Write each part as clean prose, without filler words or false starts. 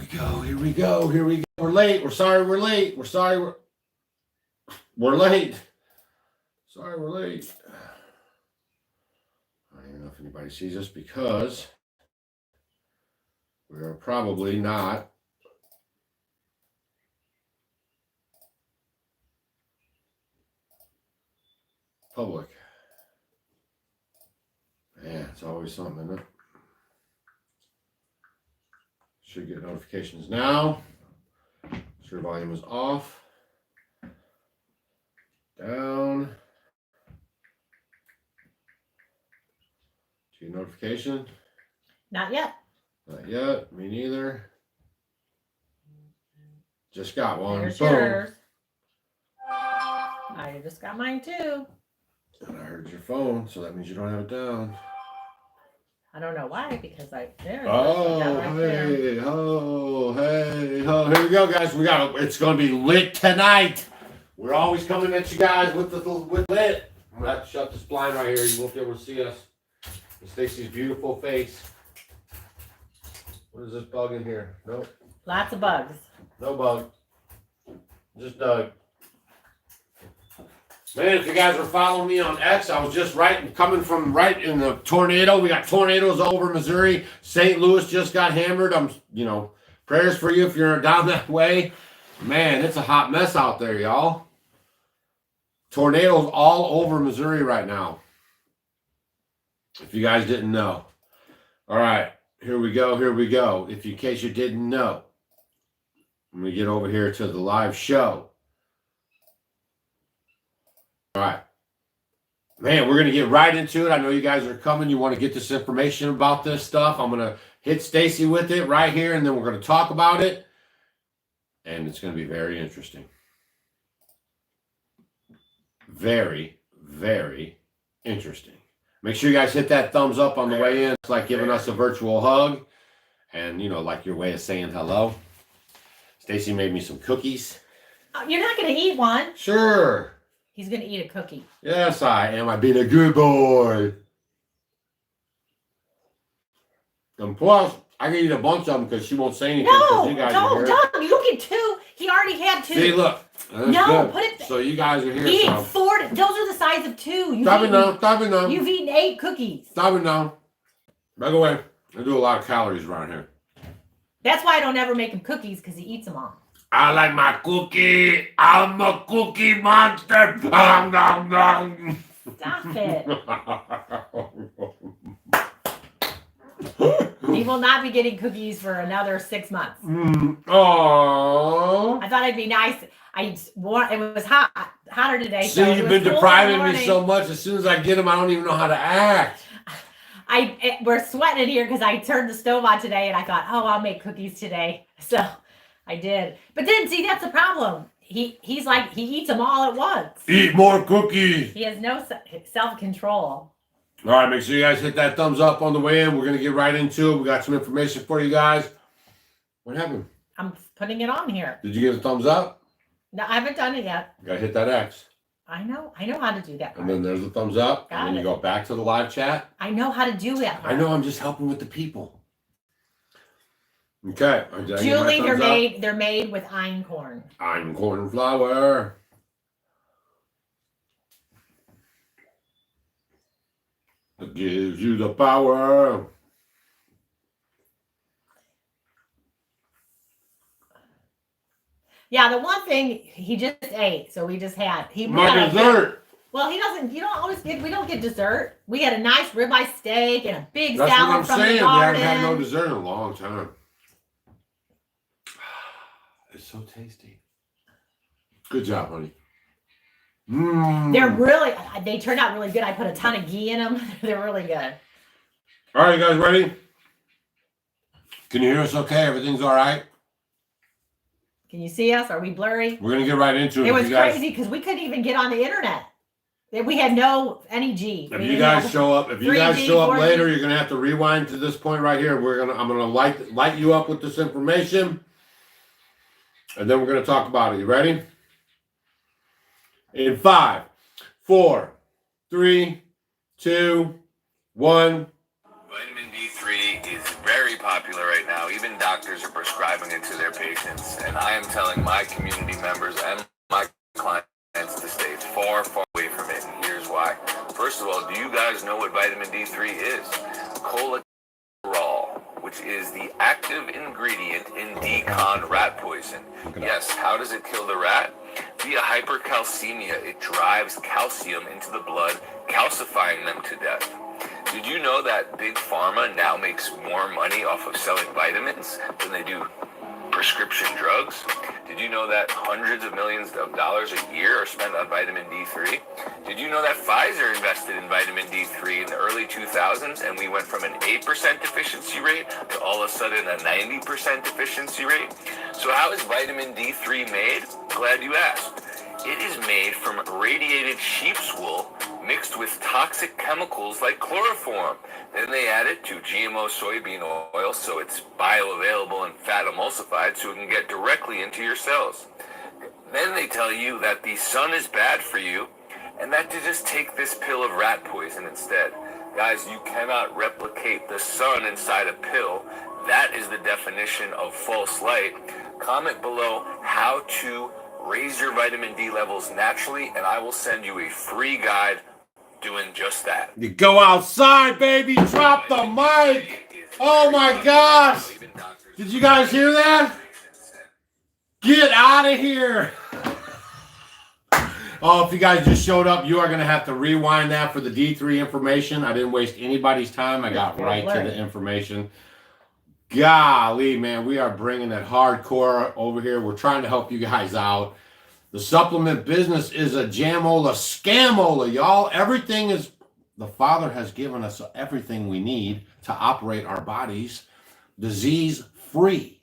go. Here we go. Here we go. We're late. We're sorry we're late. We're sorry we're late. Sorry we're late. I don't even know if anybody sees us because we're probably not public. Yeah, it's always something, isn't it? Should get notifications now. Sure, volume is off. Down. See notification? Not yet. Not yet. Me neither. Just got one. There's Boom. yours. I just got mine too. And I heard your phone, so that means you don't have it down. I don't know why, because there. Oh, hey, oh, hey, oh. Here we go, guys. It's going to be lit tonight. We're always coming at you guys with lit. I'm going to have to shut this blind right here. You won't be able to see us. Stacy's beautiful face. What is this bug in here? Nope. Lots of bugs. No bug. Just Doug. Man, if you guys were following me on X, I was just coming from right in the tornado. We got tornadoes all over Missouri. St. Louis just got hammered. Prayers for you if you're down that way. Man, it's a hot mess out there, y'all. Tornadoes all over Missouri right now. If you guys didn't know. All right, here we go. Here we go. In case you didn't know, let me get over here to the live show. All right. Man, we're going to get right into it. I know you guys are coming. You want to get this information about this stuff. I'm going to hit Stacy with it right here, and then we're going to talk about it. And it's going to be very interesting. Very, very interesting. Make sure you guys hit that thumbs up on the way in. It's like giving us a virtual hug. And, like your way of saying hello. Stacy made me some cookies. Oh, you're not going to eat one. Sure. He's going to eat a cookie. Yes, I am. I've been a good boy. And plus, I can eat a bunch of them because she won't say anything. No, you guys Doug, you get two. He already had two. See, look. No, put it. So you guys are here. He ate 4. Those are the size of 2. Stop it now. You've eaten 8 cookies. Stop it now. By the way, I do a lot of calories around here. That's why I don't ever make him cookies, because he eats them all. I like my cookie. I'm a cookie monster. Stop it. He will not be getting cookies for another 6 months. Oh. I thought it'd be nice. It was hotter today. See, you've been depriving me so much. As soon as I get them, I don't even know how to act. We're sweating in here because I turned the stove on today, and I thought, I'll make cookies today. So I did. But then, see, that's the problem. He's like, he eats them all at once. Eat more cookies. He has no self-control. All right, make sure you guys hit that thumbs up on the way in. We're going to get right into it. We got some information for you guys. What happened? I'm putting it on here. Did you give a thumbs up? No, I haven't done it yet. You got to hit that X. I know how to do that part. And then there's a thumbs up. And then you go back to the live chat. I know how to do that part. I know, I'm just helping with the people. Okay. Julie, they're made with einkorn. Einkorn flour. It gives you the power. Yeah, the one thing he just ate, so we just had. My dessert. Well, he doesn't. You don't always get. We don't get dessert. We had a nice ribeye steak and a big salad from the garden. That's what I'm saying. We haven't had no dessert in a long time. It's so tasty. Good job, honey. They turned out really good. I put a ton of ghee in them. They're really good. All right, you guys ready? Can you hear us okay? Everything's all right? Can you see us? Are we blurry? We're going to get right into it. It was crazy because we couldn't even get on the internet. We had any G. If you guys show up later, you're going to have to rewind to this point right here. I'm going to light you up with this information. And then we're going to talk about it. You ready? In 5, 4, 3, 2, 1. Vitamin D3 is very popular right now. Even doctors are prescribing it to their patients. And I am telling my community members and my clients to stay far, far away from it. And here's why. First of all, do you guys know what vitamin D3 is? Cholesterol, which is the active ingredient in decon rat poison. Yes, how does it kill the rat? Via hypercalcemia, it drives calcium into the blood, calcifying them to death. Did you know that Big Pharma now makes more money off of selling vitamins than they do prescription drugs? Did you know that hundreds of millions of dollars a year are spent on vitamin D3? Did you know that Pfizer invested in vitamin D3 in the early 2000s and we went from an 8% deficiency rate to all of a sudden a 90% deficiency rate? So how is vitamin D3 made? Glad you asked. It is made from radiated sheep's wool mixed with toxic chemicals like chloroform. Then they add it to GMO soybean oil so it's bioavailable and fat emulsified so it can get directly into your cells. Then they tell you that the sun is bad for you and that to just take this pill of rat poison instead. Guys, you cannot replicate the sun inside a pill. That is the definition of false light. Comment below how to raise your vitamin D levels naturally, and I will send you a free guide doing just that. You go outside, baby. Drop the mic. Oh my gosh. Did you guys hear that? Get out of here. Oh, if you guys just showed up, you are going to have to rewind that for the D3 information. I didn't waste anybody's time. I got right to the information. Golly, man, we are bringing it hardcore over here. We're trying to help you guys out. The supplement business is a jamola scamola, y'all. Everything is, the Father has given us everything we need to operate our bodies disease-free.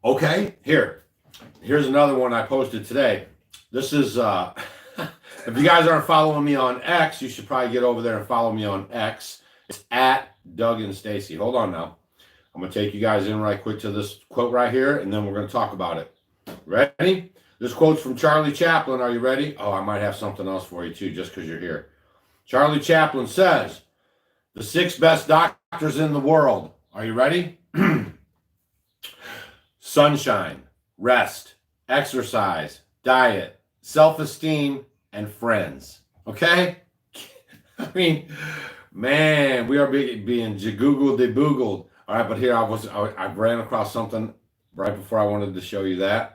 Okay, here's another one I posted today. This is, if you guys aren't following me on X, you should probably get over there and follow me on X. It's at Doug and Stacy. Hold on now. I'm going to take you guys in right quick to this quote right here, and then we're going to talk about it. Ready? This quote's from Charlie Chaplin. Are you ready? Oh, I might have something else for you too, just because you're here. Charlie Chaplin says, the 6 best doctors in the world. Are you ready? Sunshine, rest, exercise, diet, self-esteem, and friends. Okay? I mean, man, we are being jagoogled deboogled. All right, but here I ran across something right before I wanted to show you that.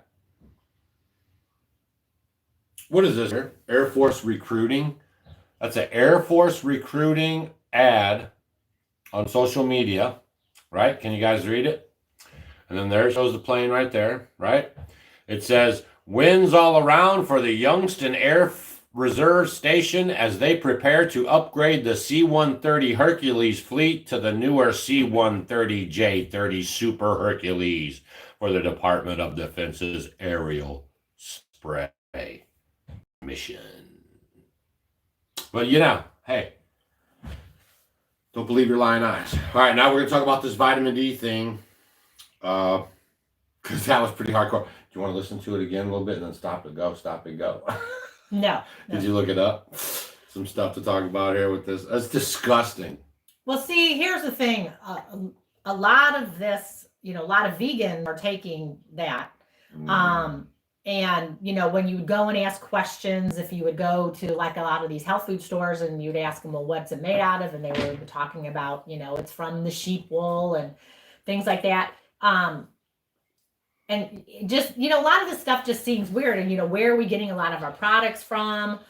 What is this here? Air Force recruiting. That's an Air Force recruiting ad on social media, right? Can you guys read it? And then there it shows the plane right there, right? It says, winds all around for the Youngstown Air Reserve Station as they prepare to upgrade the C-130 Hercules fleet to the newer C-130J-30 Super Hercules for the Department of Defense's aerial spray mission. But you know, hey, don't believe your lying eyes. All right, now we're going to talk about this vitamin D thing because that was pretty hardcore. Do you want to listen to it again a little bit and then stop it, go? No. Did you look it up? Some stuff to talk about here with this. That's disgusting. Well, see, here's the thing. A lot of this, a lot of vegans are taking that. And, when you would go and ask questions, if you would go to like a lot of these health food stores and you'd ask them, well, what's it made out of? And they were talking about, it's from the sheep wool and things like that. And just, a lot of this stuff just seems weird. And, where are we getting a lot of our products from?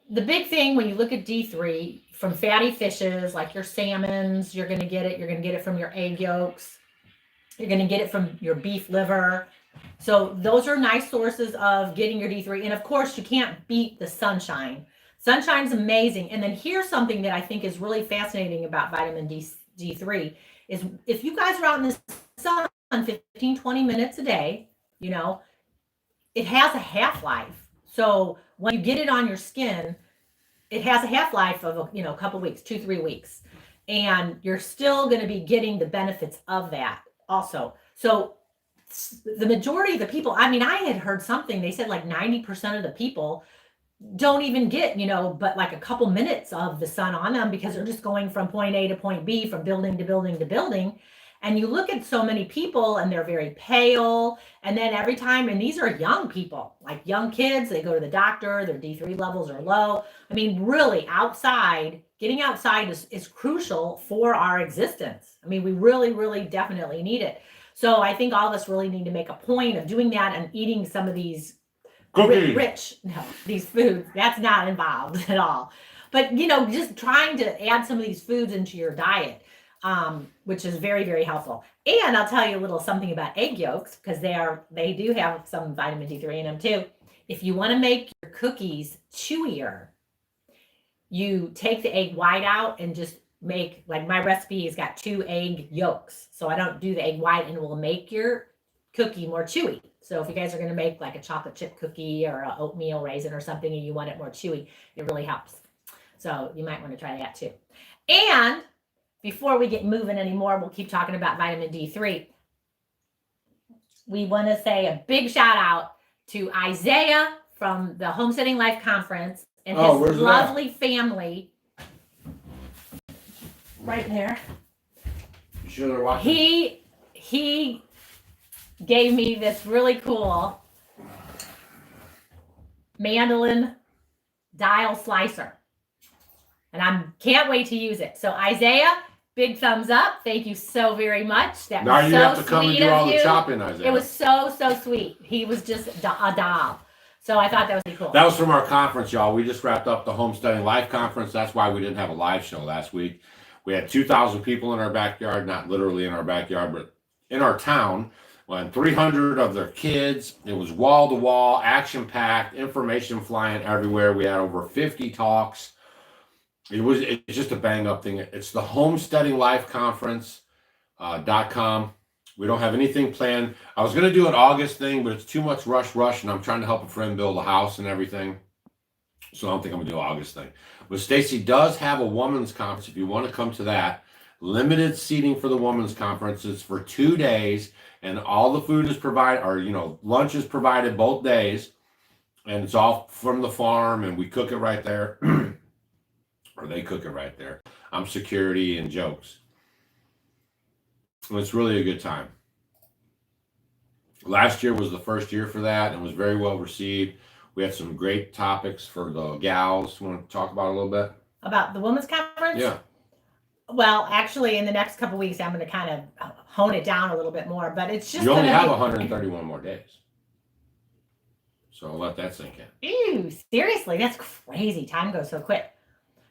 The big thing when you look at D3 from fatty fishes, like your salmons, you're going to get it. You're going to get it from your egg yolks. You're going to get it from your beef liver. So those are nice sources of getting your D3. And of course, you can't beat the sunshine. Sunshine's amazing. And then here's something that I think is really fascinating about vitamin D3 is if you guys are out in the sun 15, 20 minutes a day, it has a half-life. So when you get it on your skin, it has a half-life of, a couple weeks, 2-3 weeks. And you're still going to be getting the benefits of that also. So the majority of the people, I had heard something, they said like 90% of the people don't even get, but like a couple minutes of the sun on them because they're just going from point A to point B, from building to building to building. And you look at so many people and they're very pale. And then every time, and these are young people, like young kids, they go to the doctor, their D3 levels are low. I mean, really getting outside is crucial for our existence. I mean, we really, really definitely need it. So I think all of us really need to make a point of doing that and eating some of these these foods. That's not involved at all. But, just trying to add some of these foods into your diet, which is very, very helpful. And I'll tell you a little something about egg yolks, because they do have some vitamin D3 in them too. If you want to make your cookies chewier, you take the egg white out and just make, like my recipe has got 2 egg yolks. So I don't do the egg white, and it will make your cookie more chewy. So if you guys are going to make like a chocolate chip cookie or an oatmeal raisin or something and you want it more chewy, it really helps. So you might want to try that too. And before we get moving anymore, we'll keep talking about vitamin D3. We want to say a big shout out to Isaiah from the Homesteading Life Conference and his lovely family. Right there. You sure they're watching? He gave me this really cool mandolin dial slicer, and I can't wait to use it. So Isaiah, big thumbs up. Thank you so very much. That now was you so have to come and do all the chopping, Isaiah. It was so sweet. He was just a doll. So I thought that was pretty cool. That was from our conference, y'all. We just wrapped up the Homesteading Life Conference. That's why we didn't have a live show last week. We had 2,000 people in our backyard, not literally in our backyard, but in our town. And 300 of their kids. It was wall to wall, action packed, information flying everywhere. We had over 50 talks. It's just a bang up thing. It's the Homesteading Life Conference.com. We don't have anything planned. I was going to do an August thing, but it's too much rush, and I'm trying to help a friend build a house and everything. So I don't think I'm going to do an August thing. But Stacy does have a women's conference if you want to come to that. Limited seating for the women's conference. It's for 2 days, and all the food is provided, or lunch is provided both days, and it's all from the farm, and we cook it right there, or they cook it right there. I'm security and jokes. And it's really a good time. Last year was the first year for that, and was very well received. We had some great topics for the gals. You want to talk about a little bit? About the women's conference? Yeah. Well, actually, in the next couple of weeks, I'm going to kind of hone it down a little bit more, but it's just you only have 131 more days. So I'll let that sink in. Ew, seriously, that's crazy. Time goes so quick.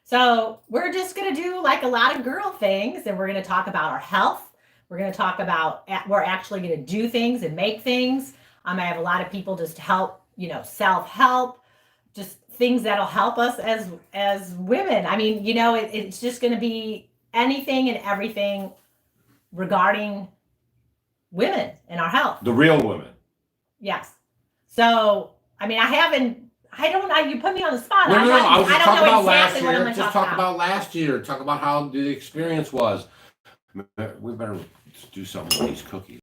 So we're just going to do like a lot of girl things, and we're going to talk about our health. We're going to talk about, we're actually going to do things and make things. I have a lot of people just help, self-help, just things that'll help us as women. I mean, it's just going to be anything and everything regarding women and our health. The real women. Yes. So, I mean, I don't know. You put me on the spot. No. I was just talking about exactly last year. Just talk about last year. Talk about how the experience was. We better do something with these cookies.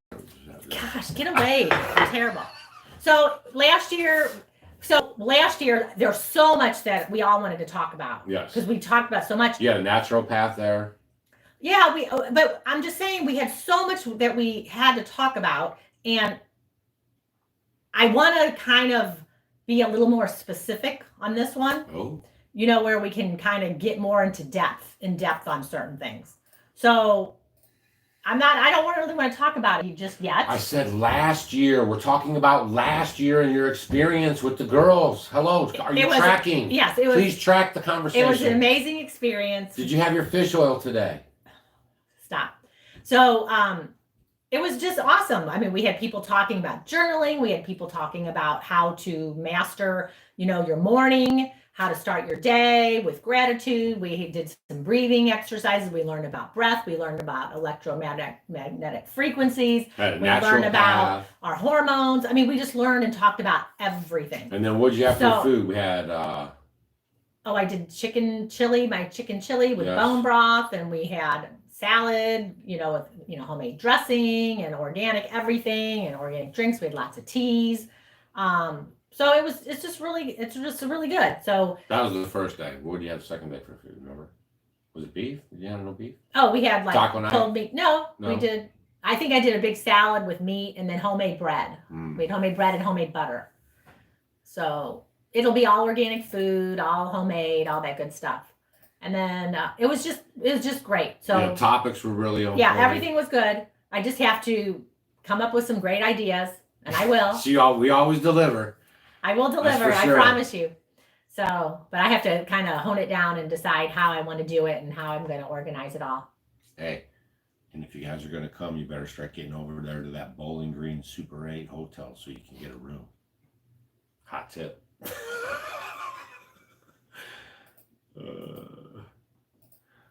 Gosh, get away. They're terrible. So last year, there's so much that we all wanted to talk about. Yes. Because we talked about so much. You had a naturopath there. Yeah, but I'm just saying we had so much that we had to talk about, and I want to kind of be a little more specific on this one. Oh. Where we can kind of get more in depth on certain things. So I don't really want to talk about it just yet. I said last year. We're talking about last year and your experience with the girls. Hello. Are you tracking? Yes, it was. Please track the conversation. It was an amazing experience. Did you have your fish oil today? Stop. So, it was just awesome. I mean, we had people talking about journaling. We had people talking about how to master, your morning, how to start your day with gratitude. We did some breathing exercises. We learned about breath. We learned about electromagnetic frequencies. We learned about our hormones. I mean, we just learned and talked about everything. And then what'd you have for food? We had... I did chicken chili with bone broth, and we had salad, with, homemade dressing and organic everything and organic drinks. We had lots of teas. So it's just really good. So That was the first day. What did you have the second day for food? Remember? Was it beef? Did you have no beef? oh, we had like Taco night? pulled meat. No, we No? did. I think I did a big salad with meat and then homemade bread. Mm. We had homemade bread and homemade butter. So it'll be all organic food, all homemade, all that good stuff. And then it was just great. So You know, topics were really on yeah, point. everything was good. I just have to come up with some great ideas, and I will. We always deliver. I will deliver. That's for sure. I promise you. So, but I have to kind of hone it down and decide how I want to do it and how I'm going to organize it all. Hey, and if you guys are going to come, you better start getting over there to that Bowling Green Super 8 hotel so you can get a room. Hot tip.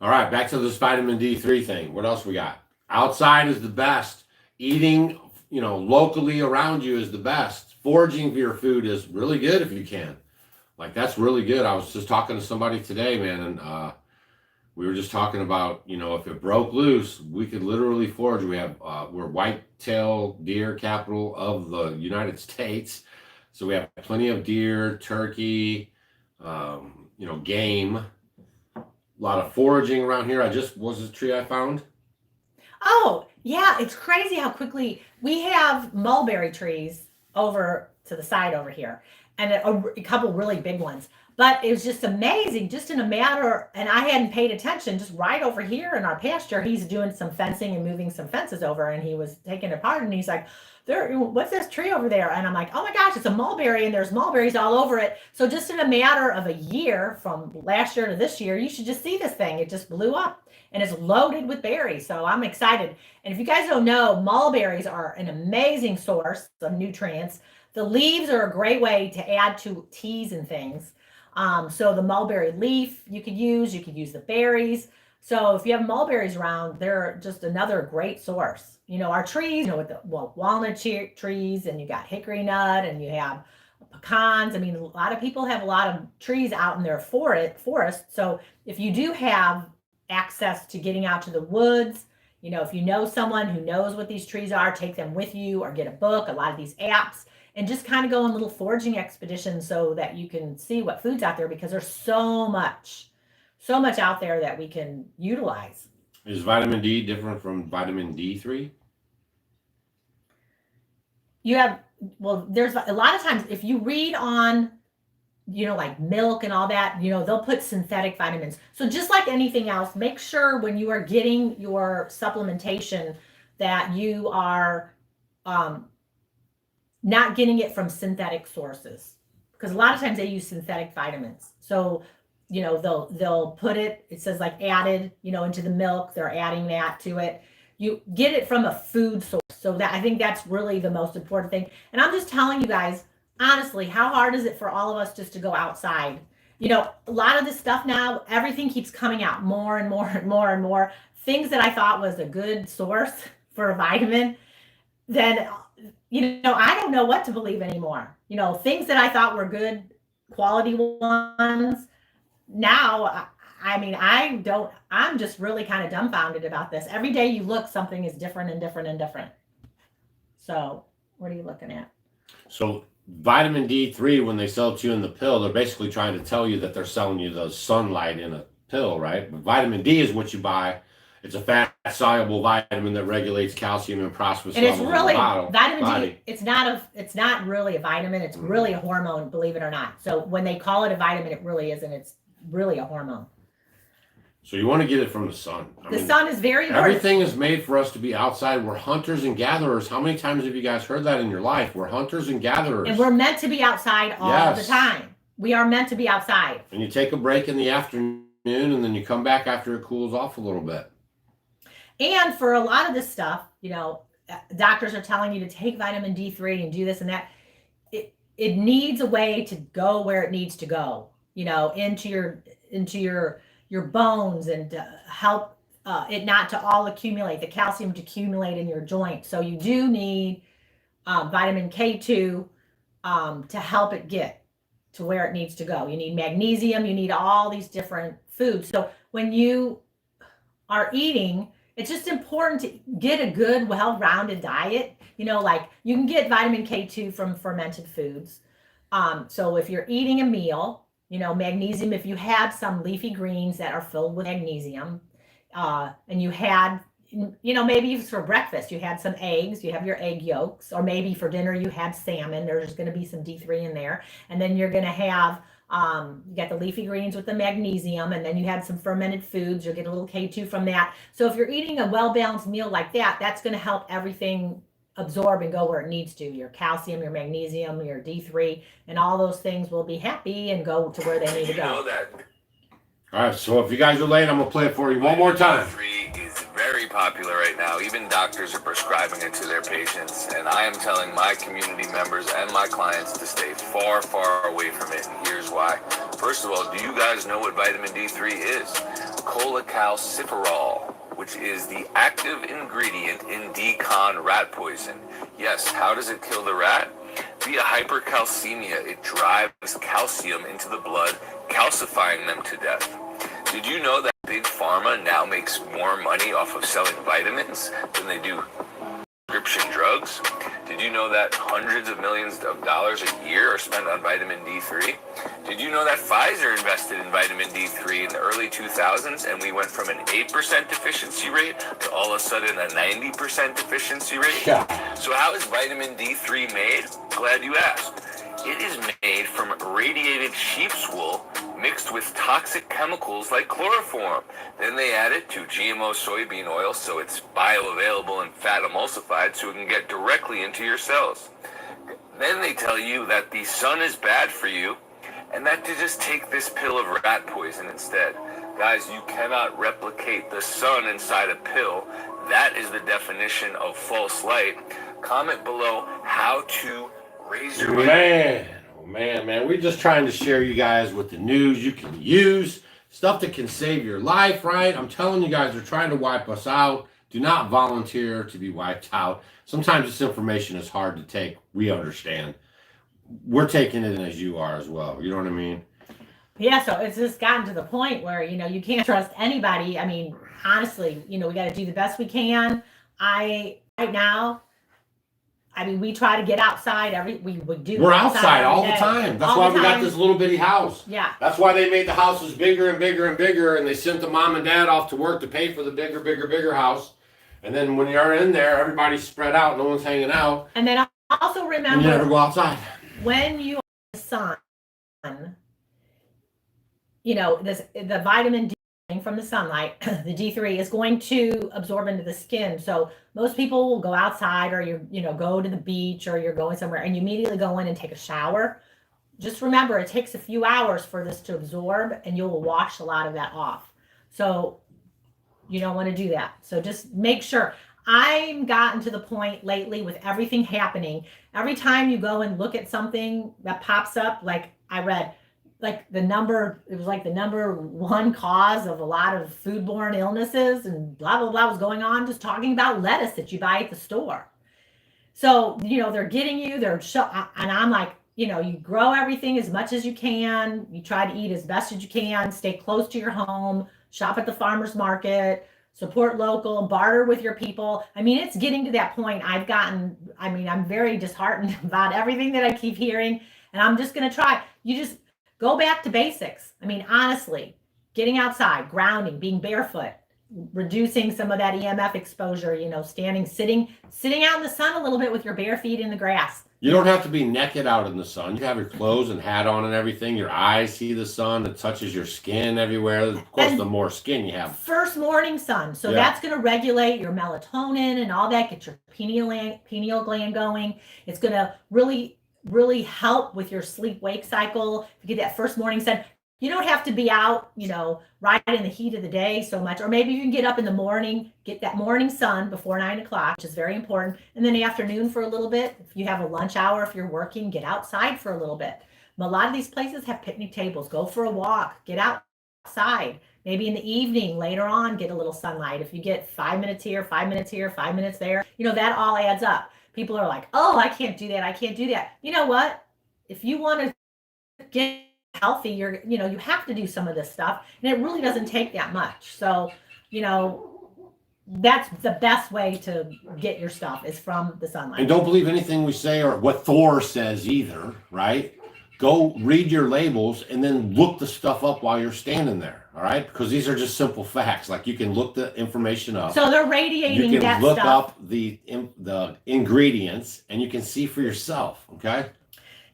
All right, back to this vitamin D3 thing. What else we got? Outside is the best. Eating, locally around you is the best. Foraging for your food is really good if you can. Like, that's really good. I was just talking to somebody today, man, and we were just talking about, if it broke loose, we could literally forage. We're whitetail deer capital of the United States. So we have plenty of deer, turkey, game. A lot of foraging around here. Was this tree I found? Oh, yeah. It's crazy how quickly we have mulberry trees over to the side over here and a couple really big ones. But it was just amazing, just in a matter, and I hadn't paid attention, just right over here in our pasture, he's doing some fencing and moving some fences over, and he was taking it apart, and he's like, what's this tree over there? And I'm like, oh my gosh, it's a mulberry, and there's mulberries all over it. So just in a matter of a year, from last year to this year, you should just see this thing. It just blew up, and it's loaded with berries, so I'm excited. And if you guys don't know, mulberries are an amazing source of nutrients. The leaves are a great way to add to teas and things. So the mulberry leaf you could use the berries. So if you have mulberries around, they're just another great source. Our trees, with the walnut trees, and you got hickory nut, and you have pecans. I mean, a lot of people have a lot of trees out in their forest. So if you do have access to getting out to the woods, if you know someone who knows what these trees are, take them with you or get a book, a lot of these apps, and just kind of go on little foraging expeditions so that you can see what food's out there, because there's so much out there that we can utilize. Is vitamin D different from vitamin D3? There's a lot of times if you read on, like milk and all that, they'll put synthetic vitamins. So just like anything else, make sure when you are getting your supplementation that you are, not getting it from synthetic sources, because a lot of times they use synthetic vitamins. So, they'll put it says like added, into the milk, they're adding that to it. You get it from a food source. So that, I think that's really the most important thing. And I'm just telling you guys, honestly, how hard is it for all of us just to go outside? A lot of this stuff now, everything keeps coming out more and more and more and more. Things that I thought was a good source for a vitamin, then I don't know what to believe anymore. Things that I thought were good quality ones. Now, I'm just really kind of dumbfounded about this. Every day you look, something is different and different and different. So what are you looking at? So vitamin D3, when they sell it to you in the pill, they're basically trying to tell you that they're selling you the sunlight in a pill, right? But vitamin D is what you buy. It's a fat-soluble vitamin that regulates calcium and phosphorus and it's levels really in the vitamin body. D. It's not really a vitamin. It's really a hormone, believe it or not. So when they call it a vitamin, it really isn't. It's really a hormone. So you want to get it from the sun. The sun is very important. Everything is made for us to be outside. We're hunters and gatherers. How many times have you guys heard that in your life? We're hunters and gatherers. And we're meant to be outside all the time. We are meant to be outside. And you take a break in the afternoon, and then you come back after it cools off a little bit. And for a lot of this stuff, doctors are telling you to take vitamin D3 and do this and that. It needs a way to go where it needs to go, into your bones, and to help it not to all accumulate, the calcium to accumulate in your joints. So you do need vitamin K2 to help it get to where it needs to go. You need magnesium, you need all these different foods. So when you are eating, it's just important to get a good, well-rounded diet. Like you can get vitamin K2 from fermented foods, So if you're eating a meal, magnesium, if you had some leafy greens that are filled with magnesium, and you had, maybe for breakfast, you had some eggs, you have your egg yolks, or maybe for dinner you had salmon, there's going to be some D3 in there. And then you're going to have, you got the leafy greens with the magnesium, and then you had some fermented foods, you'll get a little K2 from that. So if you're eating a well-balanced meal like that, that's going to help everything absorb and go where it needs to. Your calcium, your magnesium, your D3, and all those things will be happy and go to where they need to go. All right, so if you guys are late, I'm going to play it for you one more time. D3 is very popular right now. Even doctors are prescribing it to their patients, and I am telling my community members and my clients to stay far, far away from it, and here's why. First of all, do you guys know what vitamin D3 is? Cholecalciferol, which is the active ingredient in decon rat poison. Yes, how does it kill the rat? Via hypercalcemia, it drives calcium into the blood, calcifying them to death. Did you know that Big Pharma now makes more money off of selling vitamins than they do prescription drugs? Did you know that hundreds of millions of dollars a year are spent on vitamin D3? Did you know that Pfizer invested in vitamin D3 in the early 2000s, and we went from an 8% deficiency rate to all of a sudden a 90% deficiency rate? Yeah. So how is vitamin D3 made? Glad you asked. It is made from radiated sheep's wool mixed with toxic chemicals like chloroform. Then they add it to GMO soybean oil so it's bioavailable and fat emulsified so it can get directly into your cells. Then they tell you that the sun is bad for you and that to just take this pill of rat poison instead. Guys, you cannot replicate the sun inside a pill. That is the definition of false light. Comment below how to raise your Man, we're just trying to share you guys with the news you can use, stuff that can save your life, right? I'm telling you guys, they're trying to wipe us out. Do not volunteer to be wiped out. Sometimes this information is hard to take. We understand. We're taking it as you are as well. You know what I mean? Yeah, so it's just gotten to the point where, you can't trust anybody. I mean, honestly, we got to do the best we can. We try to get outside We're outside all the time. That's why we got this little bitty house. Yeah. That's why they made the houses bigger and bigger and bigger, and they sent the mom and dad off to work to pay for the bigger house. And then when you're in there, everybody's spread out, no one's hanging out. And then also remember, and you never go outside. When you are in the sun, the vitamin D from the sunlight, the D3 is going to absorb into the skin. So most people will go outside, or go to the beach, or you're going somewhere and you immediately go in and take a shower. Just remember, it takes a few hours for this to absorb, and you'll wash a lot of that off. So you don't want to do that. So just make sure. I've gotten to the point lately with everything happening. Every time you go and look at something that pops up, like I read, the number one cause of a lot of foodborne illnesses and blah, blah, blah was going on, just talking about lettuce that you buy at the store. So, they're getting you, and I'm like, you grow everything as much as you can. You try to eat as best as you can, stay close to your home, shop at the farmer's market, support local, barter with your people. I mean, it's getting to that point. I'm very disheartened about everything that I keep hearing, and I'm just going to try. You just go back to basics. I mean, honestly, getting outside, grounding, being barefoot, reducing some of that EMF exposure, sitting out in the sun a little bit with your bare feet in the grass. You don't have to be naked out in the sun. You have your clothes and hat on and everything. Your eyes see the sun. It touches your skin everywhere. Of course, the more skin you have. First morning sun. So that's going to regulate your melatonin and all that, get your pineal gland going. It's going to really help with your sleep-wake cycle. If you get that first morning sun, you don't have to be out, right in the heat of the day so much. Or maybe you can get up in the morning, get that morning sun before 9 o'clock, which is very important. And then the afternoon for a little bit. If you have a lunch hour, if you're working, get outside for a little bit. A lot of these places have picnic tables. Go for a walk, get outside. Maybe in the evening, later on, get a little sunlight. If you get 5 minutes here, 5 minutes here, 5 minutes there, that all adds up. People are like, oh, I can't do that. I can't do that. You know what? If you want to get healthy, you have to do some of this stuff, and it really doesn't take that much. So, that's the best way to get your stuff is from the sunlight. And don't believe anything we say or what Thor says either, right? go read your labels and then look the stuff up while you're standing there. All right, because these are just simple facts. Like you can look the information up. So they're radiating you that can look stuff. up the ingredients and you can see for yourself. Okay.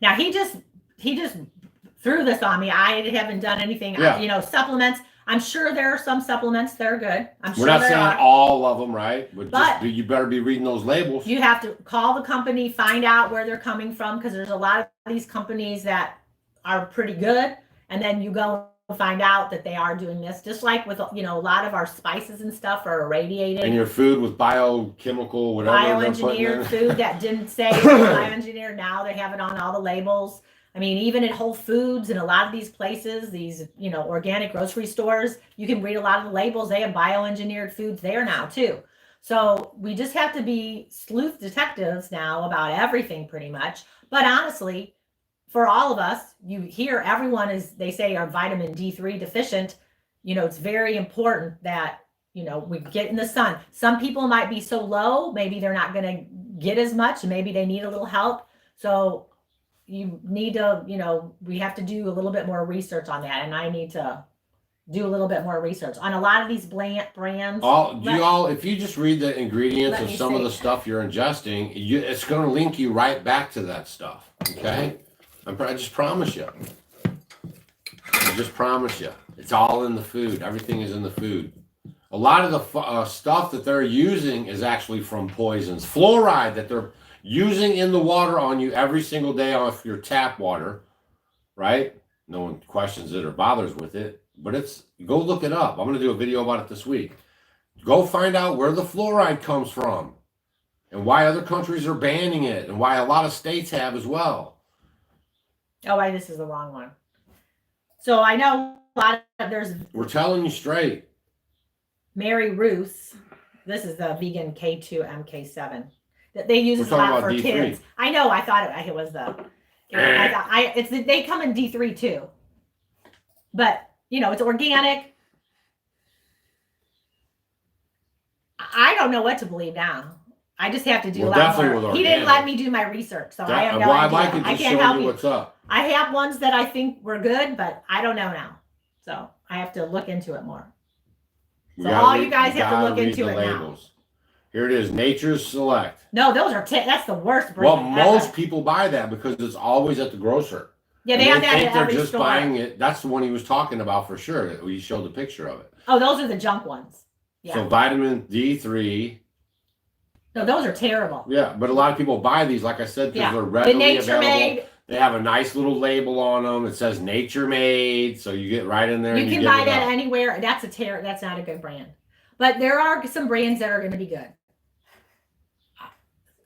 Now he just threw this on me. I haven't done anything. Yeah. You know, supplements. I'm sure there are some supplements that are good. I'm sure we're not there saying are. all of them, right? But you better be reading those labels. You have to call the company, find out where they're coming from, because there's a lot of these companies that are pretty good, and then you go find out that they are doing this. Just like with, you know, a lot of our spices and stuff are irradiated. And your food with biochemical, whatever. Bioengineered food that didn't say it was bioengineered. Now they have it on all the labels. I mean, even at Whole Foods and a lot of these places, these, you know, organic grocery stores, you can read a lot of the labels. They have bioengineered foods there now too. So we just have to be sleuth detectives now about everything pretty much. But honestly, for all of us, you hear everyone is, they say, are vitamin D3 deficient. You know, it's very important that, you know, we get in the sun. Some people might be so low, maybe they're not going to get as much. Maybe they need a little help. So you need to, you know, we have to do a little bit more research on that. And I need to do a little bit more research on a lot of these brands. If you just read the ingredients of some of the stuff you're ingesting, it's going to link you right back to that stuff. Okay. I just promise you. I just promise you. It's all in the food. Everything is in the food. A lot of the stuff that they're using is actually from poisons. Fluoride that they're using in the water on you every single day off your tap water, right? No one questions it or bothers with it, but go look it up. I'm going to do a video about it this week. Go find out where the fluoride comes from and why other countries are banning it and why a lot of states have as well. Oh, this is the wrong one. So I know a lot of We're telling you straight. Mary Ruth's. This is the vegan K2 MK7. They use this a lot for D3. kids. I know. I thought it was the. They come in D3 too. But you know, it's organic. I don't know what to believe now. I just have to do a lot more. He didn't let me do my research, so I have no idea. I can't help you. What's up? I have ones that I think were good, but I don't know now. So I have to look into it more. So all you guys have to look into it now. Here it is, Nature's Select. No, those are that's the worst brand. Well, most people buy that because it's always at the grocer. Yeah, they have that at every store. They're just buying it. That's the one he was talking about for sure. We showed the picture of it. Oh, those are the junk ones. Yeah. So vitamin D3. No, those are terrible. Yeah, but a lot of people buy these, like I said, because they're readily available. Made. They have a nice little label on them. It says Nature Made, so you get right in there. You can buy that anywhere. That's not a good brand. But there are some brands that are going to be good.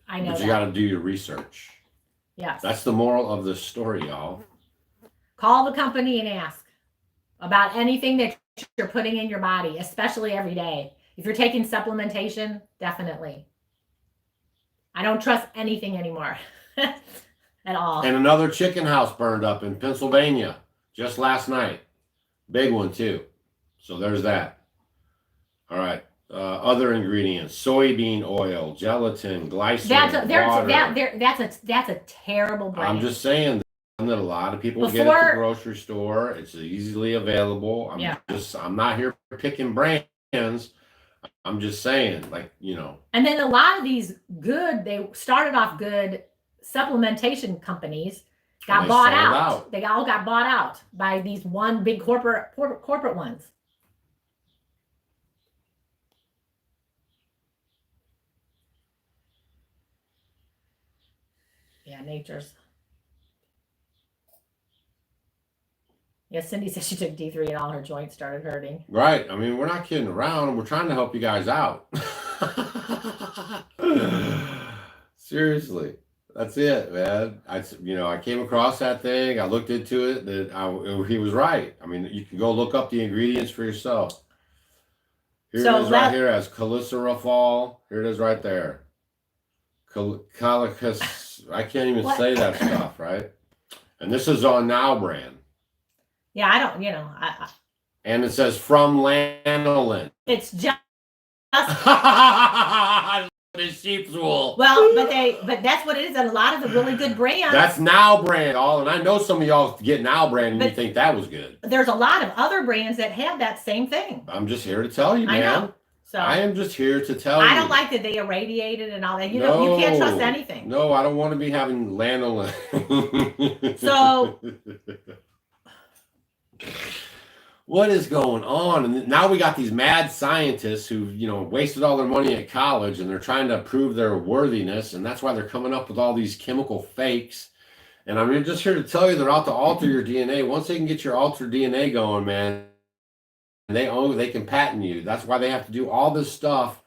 I know. But you got to do your research. Yes. That's the moral of the story, y'all. Call the company and ask about anything that you're putting in your body, especially every day. If you're taking supplementation, definitely. I don't trust anything anymore at all. And another chicken house burned up in Pennsylvania just last night. Big one too. So there's that. All right. Other ingredients: soybean oil, gelatin, glycerin, water. That's a terrible brand. I'm just saying that a lot of people get at the grocery store. It's easily available. I'm not here picking brands. I'm just saying, like, you know. And then a lot of these they started off good supplementation companies got bought out. They all got bought out by these one big corporate ones. Yeah, Nature's. Yeah, Cindy said she took D3 and all her joints started hurting. Right. I mean, we're not kidding around. We're trying to help you guys out. Seriously. That's it, man. I came across that thing. I looked into it. He was right. I mean, you can go look up the ingredients for yourself. Here it is right here as cholesterol. Here it is right there. I can't even say that stuff, right? And this is on Now brand. Yeah, I don't, and it says from lanolin. It's just this sheep's wool. Well, but that's what it is. And a lot of the really good brands. That's Now Brand, and I know some of y'all get Now Brand and But you think that was good. there's a lot of other brands that have that same thing. I'm just here to tell you, I man. know. So I am just here to tell you. I don't like that they irradiated and all that. You know, you can't trust anything. No, I don't want to be having lanolin. So what is going on? And now we got these mad scientists who, wasted all their money at college and they're trying to prove their worthiness, and that's why they're coming up with all these chemical fakes. And I'm just here to tell you they're out to alter your DNA. Once they can get your altered DNA going, man, they can patent you. That's why they have to do all this stuff.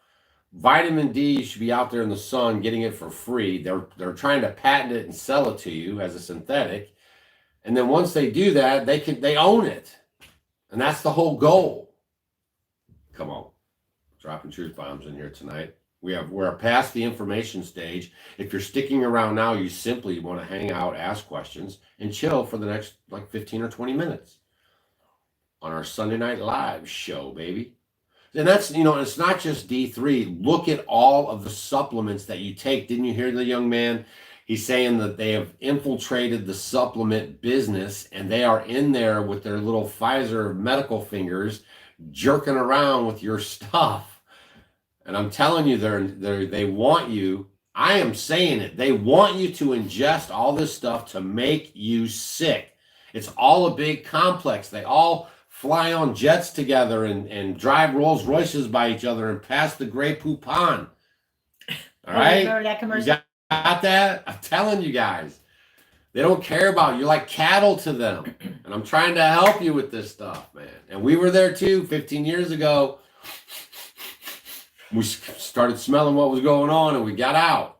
Vitamin D should be out there in the sun getting it for free. They're trying to patent it and sell it to you as a synthetic. And then once they do that, they own it. And that's the whole goal. Come on. Dropping truth bombs in here tonight. We're past the information stage. If you're sticking around now, you simply want to hang out, ask questions, and chill for the next 15 or 20 minutes on our Sunday Night Live show, baby. And that's, it's not just D3. Look at all of the supplements that you take. Didn't you hear the young man? He's saying that they have infiltrated the supplement business and they are in there with their little Pfizer medical fingers jerking around with your stuff. And I'm telling you, they want you. I am saying it. They want you to ingest all this stuff to make you sick. It's all a big complex. They all fly on jets together and drive Rolls Royces by each other and pass the Grey Poupon. All right? Remember that commercial? Got that? I'm telling you guys. They don't care about you. You're like cattle to them. And I'm trying to help you with this stuff, man. And we were there too 15 years ago. We started smelling what was going on and we got out.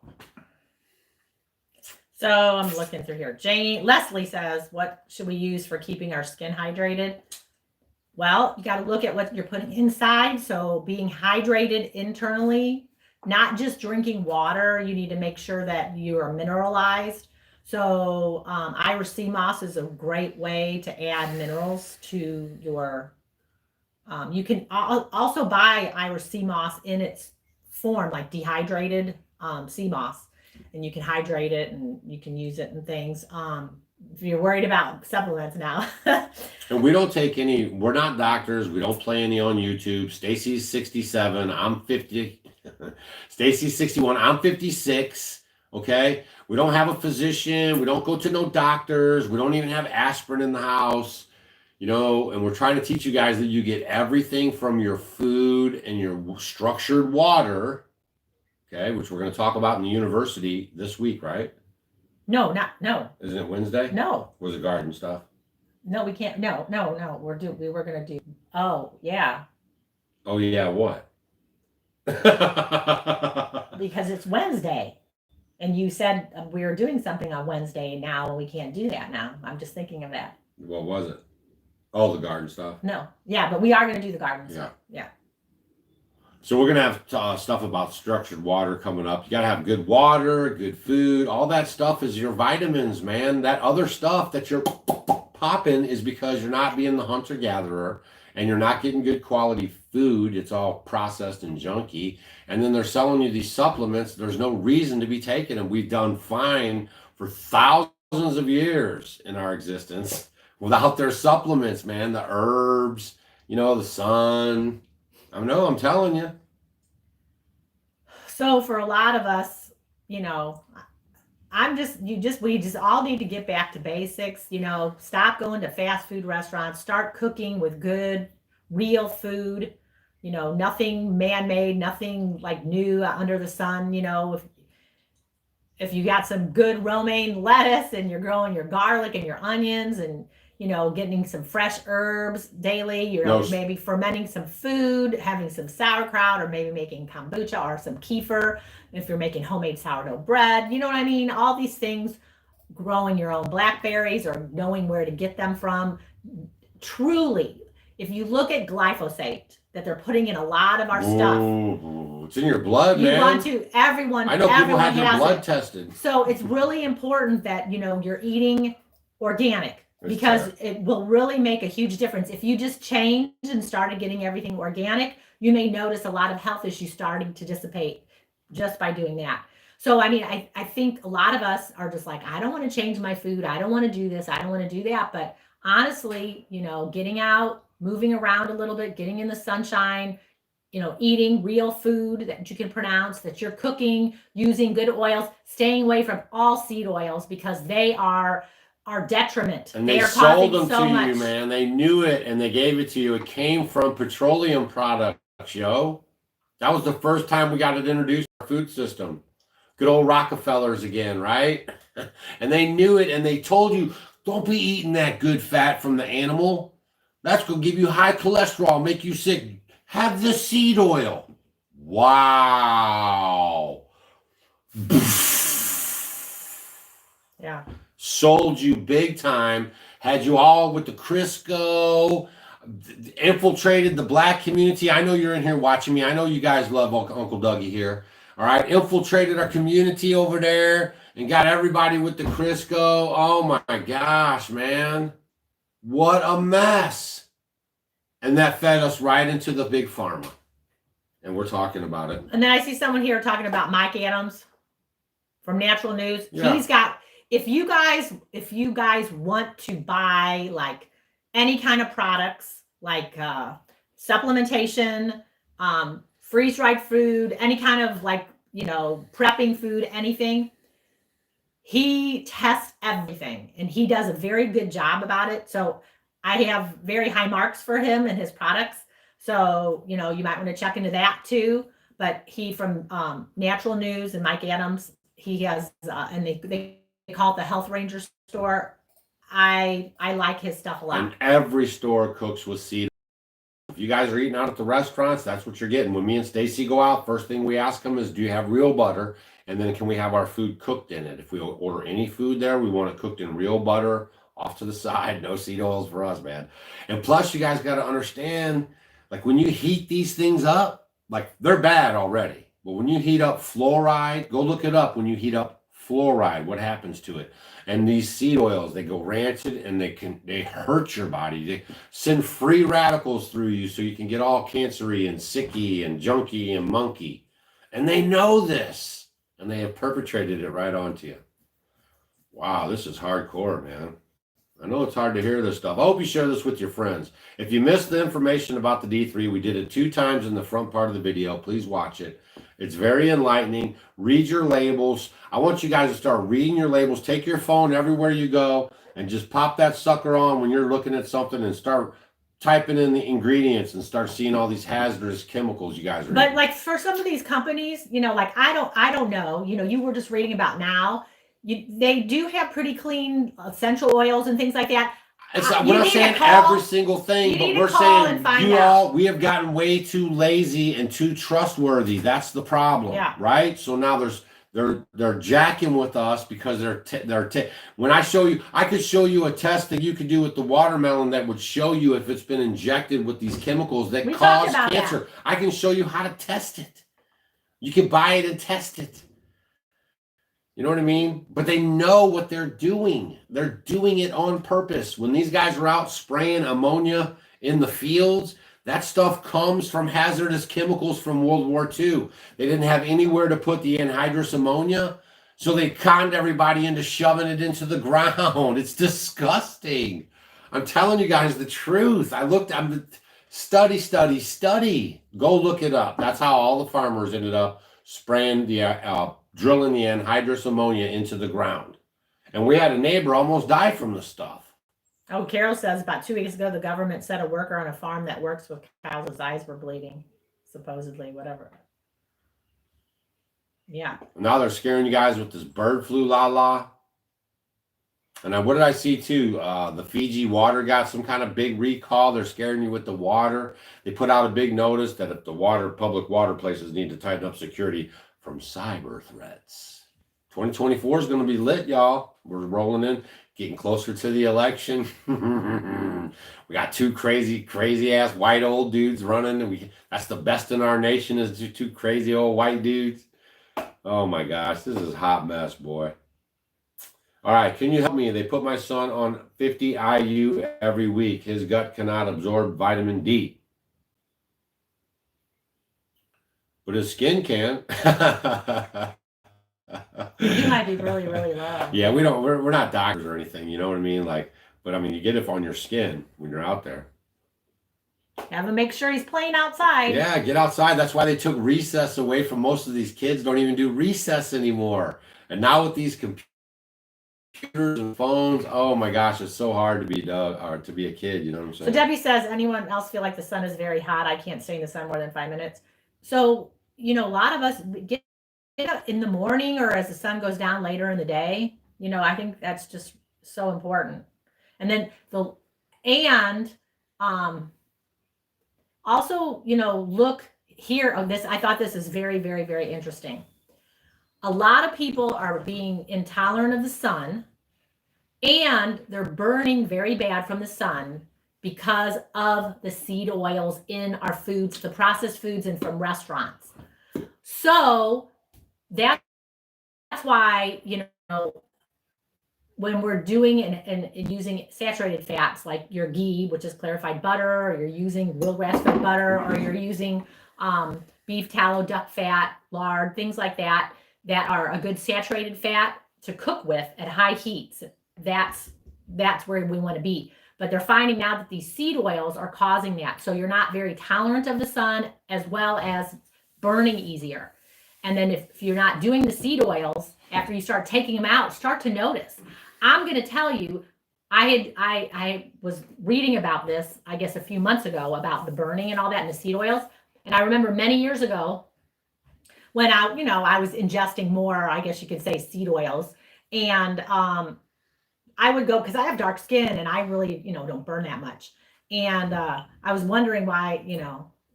So I'm looking through here. Leslie says, what should we use for keeping our skin hydrated? Well, you got to look at what you're putting inside. So being hydrated internally, not just drinking water. You need to make sure that you are mineralized. So Irish sea moss is a great way to add minerals to your, you can also buy Irish sea moss in its form, like dehydrated sea moss, and you can hydrate it and you can use it and things. If you're worried about supplements now. And we don't take any, we're not doctors. We don't play any on YouTube. Stacy's 67. I'm 50. Stacy's 61. I'm 56. Okay. We don't have a physician. We don't go to no doctors. We don't even have aspirin in the house, and we're trying to teach you guys that you get everything from your food and your structured water. Okay. Which we're going to talk about in the university this week, right? No. Isn't it Wednesday? No. Was the garden stuff? No, we can't. No. We were going to do. Oh, yeah. Oh, yeah. What? Because it's Wednesday. And you said we were doing something on Wednesday now, and we can't do that now. I'm just thinking of that. What was it? Oh, the garden stuff. No. Yeah, but we are going to do the garden stuff. Yeah. So we're going to have stuff about structured water coming up. You got to have good water, good food. All that stuff is your vitamins, man. That other stuff that you're popping is because you're not being the hunter-gatherer and you're not getting good quality food. It's all processed and junky. And then they're selling you these supplements. There's no reason to be taking them. We've done fine for thousands of years in our existence without their supplements, man. The herbs, the sun. I know, I'm telling you. So for a lot of us, we just all need to get back to basics, stop going to fast food restaurants, start cooking with good, real food, nothing man-made, nothing like new under the sun. If you got some good romaine lettuce and you're growing your garlic and your onions and getting some fresh herbs daily, maybe fermenting some food, having some sauerkraut, or maybe making kombucha or some kefir. If you're making homemade sourdough bread, you know what I mean? All these things, growing your own blackberries or knowing where to get them from. Truly, if you look at glyphosate that they're putting in a lot of our stuff. It's in your blood, man. You want to, everyone. I know people have their blood tested. So it's really important that, you're eating organic. Because it will really make a huge difference. If you just changed and started getting everything organic, you may notice a lot of health issues starting to dissipate just by doing that. So, I mean, I think a lot of us are just like, I don't want to change my food. I don't want to do this. I don't want to do that. But honestly, getting out, moving around a little bit, getting in the sunshine, eating real food that you can pronounce, that you're cooking, using good oils, staying away from all seed oils because they are our detriment. And they are sold causing them so to much. you, man. They knew it and they gave it to you. It came from petroleum products, yo. That was the first time we got it introduced to our food system. Good old Rockefellers again, right? And they knew it and they told you, don't be eating that good fat from the animal. That's going to give you high cholesterol, make you sick. Have the seed oil. Wow. Yeah. Sold you big time. Had you all with the Crisco. Infiltrated the black community. I know you're in here watching me. I know you guys love Uncle Dougie here. All right. Infiltrated our community over there and got everybody with the Crisco. Oh my gosh, man. What a mess. And that fed us right into the big pharma. And we're talking about it. And then I see someone here talking about Mike Adams from Natural News. Yeah. He's got, if you guys want to buy like any kind of products, like supplementation, freeze-dried food, any kind of like, prepping food, anything, he tests everything and he does a very good job about it. So I have very high marks for him and his products. So, you might want to check into that too. But he from Natural News and Mike Adams, he has, and they call it the Health Ranger store. I like his stuff a lot. And every store cooks with seed. If you guys are eating out at the restaurants, that's what you're getting. When me and Stacy go out, first thing we ask them is, do you have real butter? And then can we have our food cooked in it? If we order any food there, we want it cooked in real butter, off to the side, no seed oils for us, man. And plus, you guys got to understand, like when you heat these things up, like they're bad already. But when you heat up fluoride, go look it up. When you heat up fluoride, what happens to it? And these seed oils, they go rancid and they hurt your body. They send free radicals through you so you can get all cancery and sicky and junky and monkey. And they know this and they have perpetrated it right onto you. Wow, this is hardcore, man. I know it's hard to hear this stuff. I hope you share this with your friends. If you missed the information about the D3, we did it 2 times in the front part of the video. Please watch it. It's very enlightening. Read your labels. I want you guys to start reading your labels. Take your phone everywhere you go and just pop that sucker on when you're looking at something and start typing in the ingredients and start seeing all these hazardous chemicals you guys are But eating. like for some of these companies, like I don't know, you were just reading about now. They do have pretty clean essential oils and things like that. We're not saying every single thing, but we're saying we have gotten way too lazy and too trustworthy. That's the problem, right? So now they're jacking with us because when I show you, I could show you a test that you could do with the watermelon that would show you if it's been injected with these chemicals that cause cancer. I can show you how to test it. You can buy it and test it. You know what I mean? But they know what they're doing. They're doing it on purpose. When these guys are out spraying ammonia in the fields, that stuff comes from hazardous chemicals from World War II. They didn't have anywhere to put the anhydrous ammonia, so they conned everybody into shoving it into the ground. It's disgusting. I'm telling you guys the truth. Study. Go look it up. That's how all the farmers ended up spraying drilling the anhydrous ammonia into the ground. And we had a neighbor almost die from the stuff. Oh, Carol says about 2 weeks ago, the government said a worker on a farm that works with cows, his eyes were bleeding, supposedly, whatever. Yeah. Now they're scaring you guys with this bird flu la. And what did I see too? The Fiji water got some kind of big recall. They're scaring you with the water. They put out a big notice that if the public water places need to tighten up security from cyber threats. 2024 is going to be lit, y'all. We're rolling in, getting closer to the election. We got 2 crazy ass white old dudes running, and that's the best in our nation is 2 crazy old white dudes. Oh my gosh, this is a hot mess, boy. All right, can you help me? They put my son on 50 IU every week. His gut cannot absorb vitamin D. but his skin can. You might be really, really low. Yeah, we're not doctors or anything, you know what I mean? Like, but I mean, you get it on your skin when you're out there. Have him make sure he's playing outside. Yeah, get outside. That's why they took recess away from most of these kids. Don't even do recess anymore. And now with these computers and phones, oh my gosh, it's so hard to be or to be a kid. You know what I'm saying? So Debbie says, anyone else feel like the sun is very hot? I can't stay in the sun more than 5 minutes. So, you know, a lot of us get up in the morning or as the sun goes down later in the day. You know, I think that's just so important. And then also, you know, look here on this. I thought this is very, very, very interesting. A lot of people are being intolerant of the sun and they're burning very bad from the sun because of the seed oils in our foods, the processed foods and from restaurants. So that's why, you know, when we're doing and using saturated fats like your ghee, which is clarified butter, or you're using real grass-fed butter, or you're using beef tallow, duck fat, lard, things like that, that are a good saturated fat to cook with at high heats. That's where we want to be. But they're finding now that these seed oils are causing that. So you're not very tolerant of the sun as well as burning easier. And then if you're not doing the seed oils, after you start taking them out, start to notice. I'm going to tell you, I was reading about this, I guess a few months ago, about the burning and all that and the seed oils. And I remember many years ago when I was ingesting more, I guess you could say, seed oils. And I would go, because I have dark skin and I really, don't burn that much. And I was wondering why,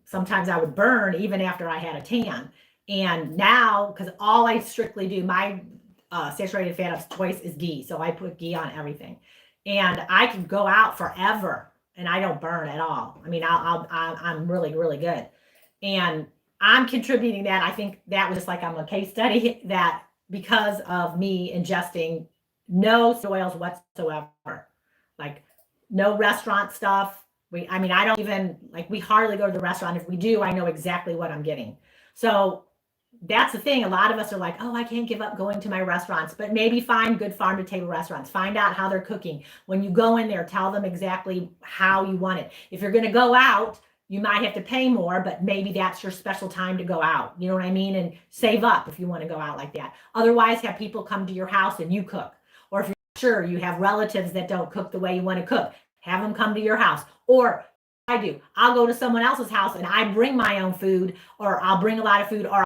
sometimes I would burn even after I had a tan. And now, because all I strictly do, my saturated fat of choice is ghee. So I put ghee on everything. And I can go out forever and I don't burn at all. I mean, I'm really, really good. And I'm contributing that. I think that was just like I'm a case study that because of me ingesting no oils whatsoever, like no restaurant stuff. I don't even, like, we hardly go to the restaurant. If we do, I know exactly what I'm getting. So that's the thing. A lot of us are like, oh, I can't give up going to my restaurants, but maybe find good farm to table restaurants. Find out how they're cooking. When you go in there, tell them exactly how you want it. If you're going to go out, you might have to pay more, but maybe that's your special time to go out. You know what I mean? And save up if you want to go out like that. Otherwise, have people come to your house and you cook. Or if you're sure you have relatives that don't cook the way you want to cook, have them come to your house. Or I'll go to someone else's house and I bring my own food, or I'll bring a lot of food, or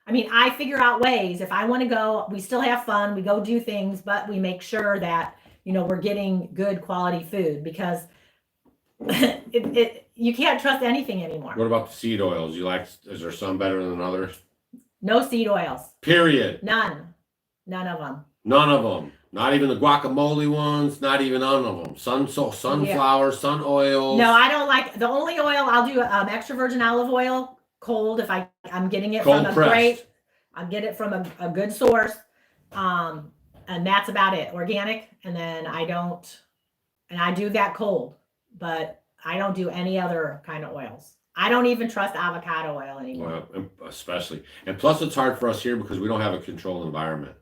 I figure out ways. If I want to go, we still have fun. We go do things, but we make sure that, we're getting good quality food, because you can't trust anything anymore. What about the seed oils? Is there some better than others? No seed oils. Period. None of them. None of them. Not even the guacamole ones. Not even none of them. Sunflower, sun oils. No, I don't like. The only oil I'll do extra virgin olive oil, cold, if I'm getting it cold from pressed. a great. I'll get it from a good source, and that's about it. Organic, and then I do that cold, but I don't do any other kind of oils. I don't even trust avocado oil anymore. Well, especially, and plus it's hard for us here because we don't have a controlled environment,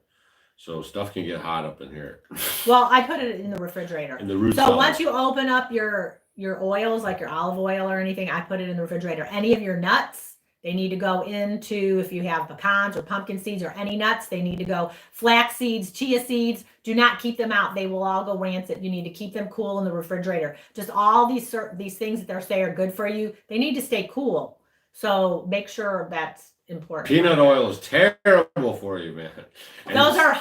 so stuff can get hot up in here. Well, I put it in the refrigerator. In the root So cellar. once you open up your oils, like your olive oil or anything, I put it in the refrigerator. Any of your nuts, they need to go into, if you have pecans or pumpkin seeds or any nuts, they need to go. Flax seeds, chia seeds, do not keep them out. They will all go rancid. You need to keep them cool in the refrigerator. Just all these things that they say are good for you, they need to stay cool. So make sure that's important. Peanut oil is terrible for you, man. And those are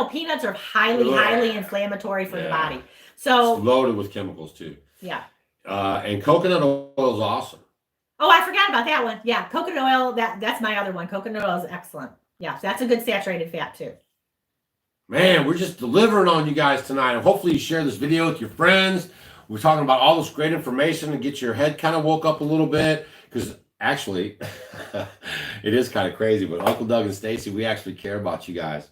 peanuts are highly inflammatory for the body. So it's loaded with chemicals too. Yeah. And coconut oil is awesome. Oh, I forgot about that one. Yeah, coconut oil, that's my other one. Coconut oil is excellent. Yeah, that's a good saturated fat too. Man, we're just delivering on you guys tonight. And hopefully you share this video with your friends. We're talking about all this great information and get your head kind of woke up a little bit. Because actually, it is kind of crazy. But Uncle Doug and Stacy, we actually care about you guys.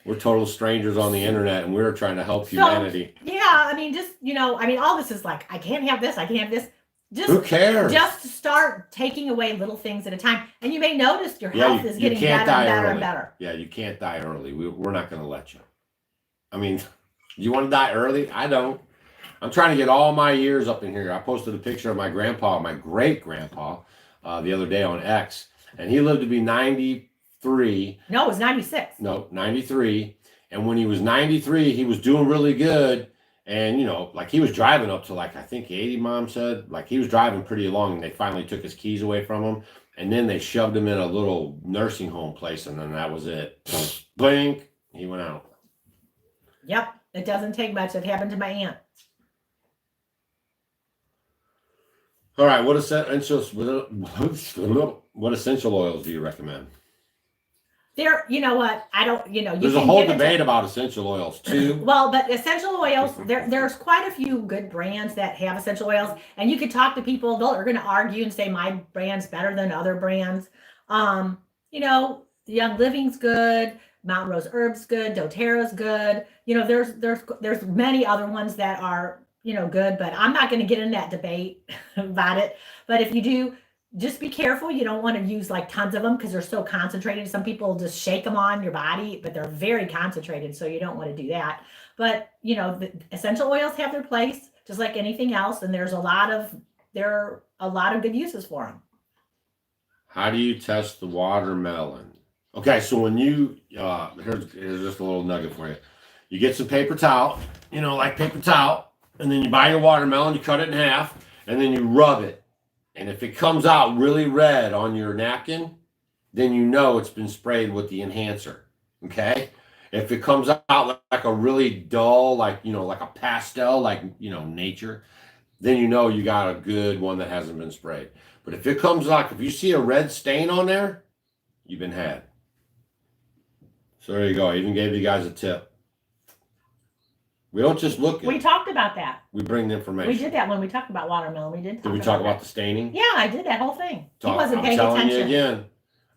We're total strangers on the internet, and we're trying to help humanity. Yeah, all this is like, I can't have this, I can't have this. Who cares? Just start taking away little things at a time. And you may notice your Yeah, health is getting better and better and better. Yeah, you can't die early. We're not going to let you. I mean, you want to die early? I don't. I'm trying to get all my years up in here. I posted a picture of my grandpa, my great grandpa, the other day on X, and he lived to be 93. No, it was 96. No, 93. And when he was 93, he was doing really good. And, you know, like he was driving up to like, I think 80, Mom said. Like he was driving pretty long, and they finally took his keys away from him. And then they shoved him in a little nursing home place, and then that was it. Blink, he went out. Yep, it doesn't take much. It happened to my aunt. All right, what essential oils do you recommend? There, you know what? I don't, you know, there's a whole debate about essential oils too. Well, but essential oils, there's quite a few good brands that have essential oils, and you could talk to people, they're going to argue and say my brand's better than other brands. You know, Young Living's good, Mountain Rose Herb's good, doTERRA's good. You know, there's many other ones that are, you know, good, but I'm not going to get in that debate about it. But if you do, just be careful. You don't want to use like tons of them because they're so concentrated. Some people just shake them on your body, but they're very concentrated. So you don't want to do that. But, you know, the essential oils have their place just like anything else. And there are a lot of good uses for them. How do you test the watermelon? Okay. So when you, here's just a little nugget for you. You get some paper towel, you know, like paper towel, and then you buy your watermelon, you cut it in half, and then you rub it. And if it comes out really red on your napkin, then you know it's been sprayed with the enhancer, okay? If it comes out like a really dull, like, you know, like a pastel, like, you know, nature, then you know you got a good one that hasn't been sprayed. But if it comes like, if you see a red stain on there, you've been had. So there you go. I even gave you guys a tip. We don't just look at it. We talked about that. We bring the information. We did that when we talked about watermelon. We did talk about the staining? Yeah, I did that whole thing. He wasn't paying attention.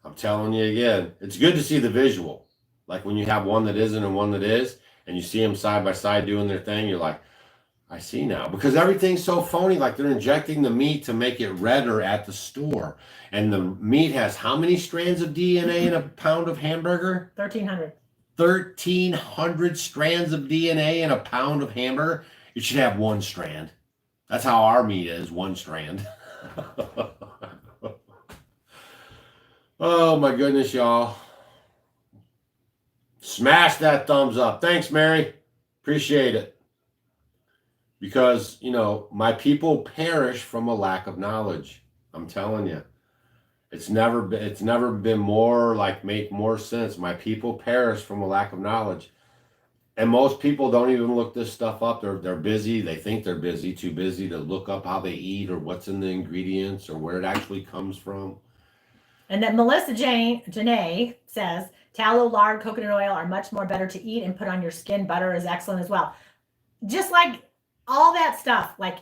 I'm telling you again. It's good to see the visual. Like when you have one that isn't and one that is, and you see them side by side doing their thing, you're like, I see now. Because everything's so phony. Like they're injecting the meat to make it redder at the store. And the meat has how many strands of DNA in a pound of hamburger? 1,300. 1,300 strands of DNA in a pound of hamburger. It should have one strand. That's how our meat is, one strand. Oh my goodness, y'all. Smash that thumbs up. Thanks, Mary. Appreciate it. Because, you know, my people perish from a lack of knowledge. I'm telling you. It's never been more like make more sense. My people perish from a lack of knowledge. And most people don't even look this stuff up. They're busy. They think they're busy, too busy to look up how they eat or what's in the ingredients or where it actually comes from. And then Melissa Janae says, tallow, lard, coconut oil are much more better to eat and put on your skin. Butter is excellent as well. Just like all that stuff, like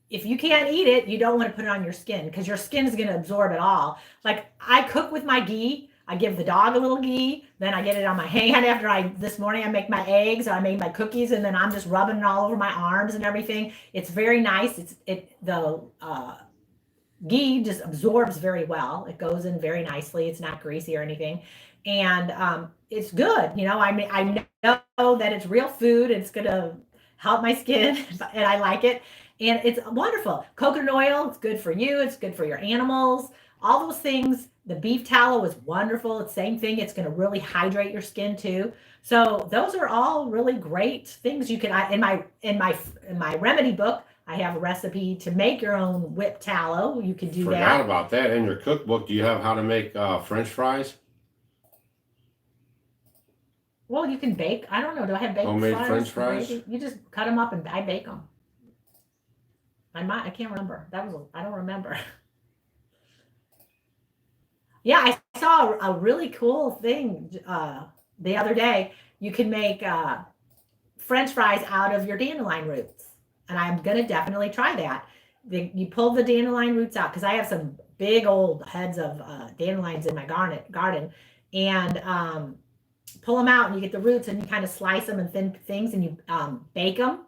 if you can't eat it, you don't want to put it on your skin because your skin is going to absorb it all. Like I cook with my ghee. I give the dog a little ghee. Then I get it on my hand after this morning I make my eggs. I made my cookies and then I'm just rubbing it all over my arms and everything. It's very nice. The ghee just absorbs very well. It goes in very nicely. It's not greasy or anything. And it's good. You know, I mean, I know that it's real food. It's going to help my skin and I like it. And it's wonderful. Coconut oil, it's good for you. It's good for your animals. All those things. The beef tallow is wonderful. It's the same thing. It's going to really hydrate your skin too. So those are all really great things you can. In my remedy book, I have a recipe to make your own whipped tallow. You can do that. Forgot about that. In your cookbook, do you have how to make French fries? Well, you can bake. I don't know. Do I have baked homemade French fries? You just cut them up and I bake them. I can't remember. I don't remember. Yeah, I saw a really cool thing the other day. You can make French fries out of your dandelion roots. And I'm going to definitely try that. You pull the dandelion roots out because I have some big old heads of dandelions in my garden. And pull them out and you get the roots and you kind of slice them in thin things and you bake them.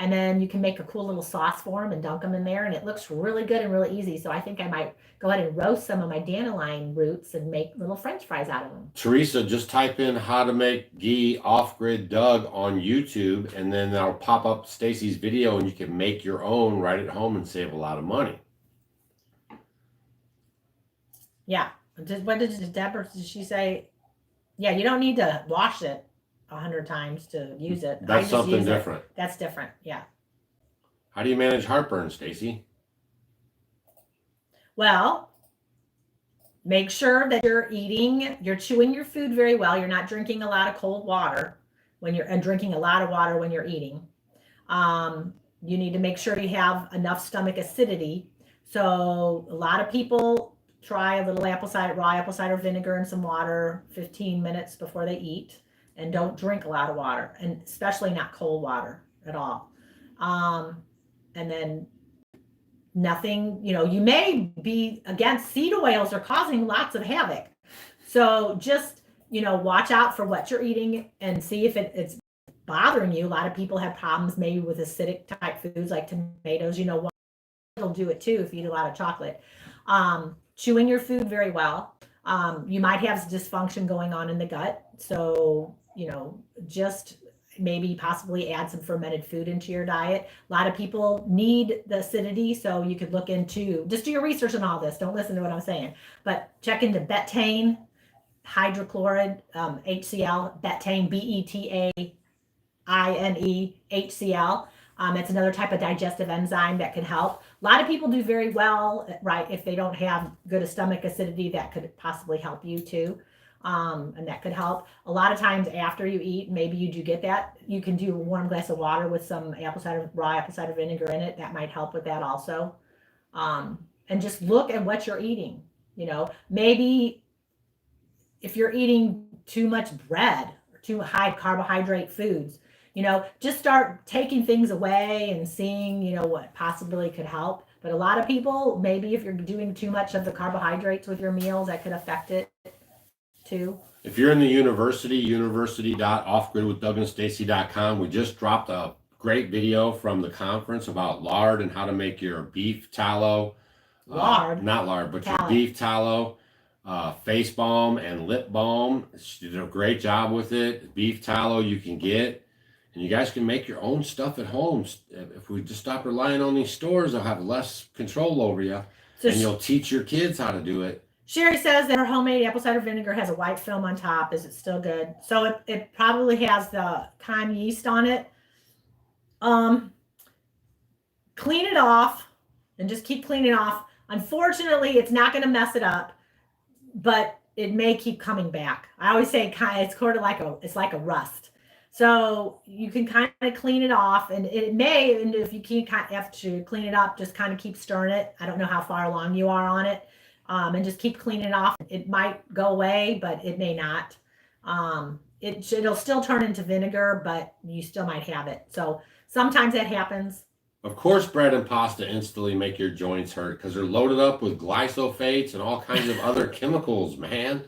And then you can make a cool little sauce for them and dunk them in there. And it looks really good and really easy. So I think I might go ahead and roast some of my dandelion roots and make little French fries out of them. Teresa, just type in how to make ghee off-grid Doug on YouTube, and then that'll pop up Stacy's video, and you can make your own right at home and save a lot of money. Yeah. What did Deborah, did she say? Yeah, you don't need to wash it 100 times to use it. That's something different. That's different. Yeah. How do you manage heartburn, Stacy? Well, make sure that you're chewing your food very well. You're not drinking a lot of cold water and drinking a lot of water when you're eating. You need to make sure you have enough stomach acidity. So a lot of people try a little raw apple cider vinegar and some water 15 minutes before they eat, and don't drink a lot of water, and especially not cold water at all. And then nothing, you may be against seed oils are causing lots of havoc. So just, watch out for what you're eating and see if it's bothering you. A lot of people have problems maybe with acidic type foods like tomatoes. It'll do it too if you eat a lot of chocolate. Chewing your food very well. You might have dysfunction going on in the gut. So, just maybe possibly add some fermented food into your diet. A lot of people need the acidity, so you could look into, just do your research on all this. Don't listen to what I'm saying, but check into betaine, hydrochloride, HCl, betaine, betaine, HCl. It's another type of digestive enzyme that can help. A lot of people do very well, right? If they don't have good stomach acidity, that could possibly help you too. And that could help. A lot of times after you eat, maybe you do get that. You can do a warm glass of water with some raw apple cider vinegar in it. That might help with that also. And just look at what you're eating. Maybe if you're eating too much bread or too high carbohydrate foods, just start taking things away and seeing, what possibly could help. But a lot of people, maybe if you're doing too much of the carbohydrates with your meals, that could affect it too. If you're in the university.offgridwithdougandstacy.com, we just dropped a great video from the conference about lard and how to make your beef tallow. Not lard, but tallow. Your beef tallow, face balm and lip balm. She did a great job with it. Beef tallow you can get. And you guys can make your own stuff at home. If we just stop relying on these stores, they'll have less control over you. And you'll teach your kids how to do it. Sherry says that her homemade apple cider vinegar has a white film on top. Is it still good? So it probably has the chyme yeast on it. Clean it off and just keep cleaning off. Unfortunately, it's not going to mess it up, but it may keep coming back. I always say it's sort of like a rust. So you can kind of clean it off, and it may, and if you can't have to clean it up, just kind of keep stirring it. I don't know how far along you are on it. And just keep cleaning it off. It might go away, but it may not. It'll still turn into vinegar, but you still might have it. So sometimes that happens. Of course, bread and pasta instantly make your joints hurt because they're loaded up with glyphosates and all kinds of other chemicals, man.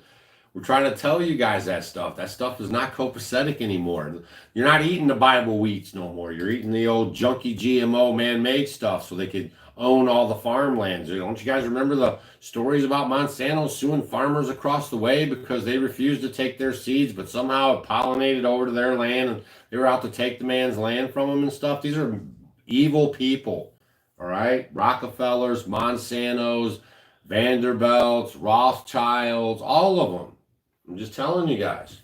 We're trying to tell you guys that stuff. That stuff is not copacetic anymore. You're not eating the Bible wheats no more. You're eating the old junky GMO man-made stuff so they could own all the farmlands. Don't you guys remember the stories about Monsanto suing farmers across the way because they refused to take their seeds, but somehow it pollinated over to their land and they were out to take the man's land from them and stuff? These are evil people, all right? Rockefellers, Monsantos, Vanderbilts, Rothschilds, all of them. I'm just telling you guys.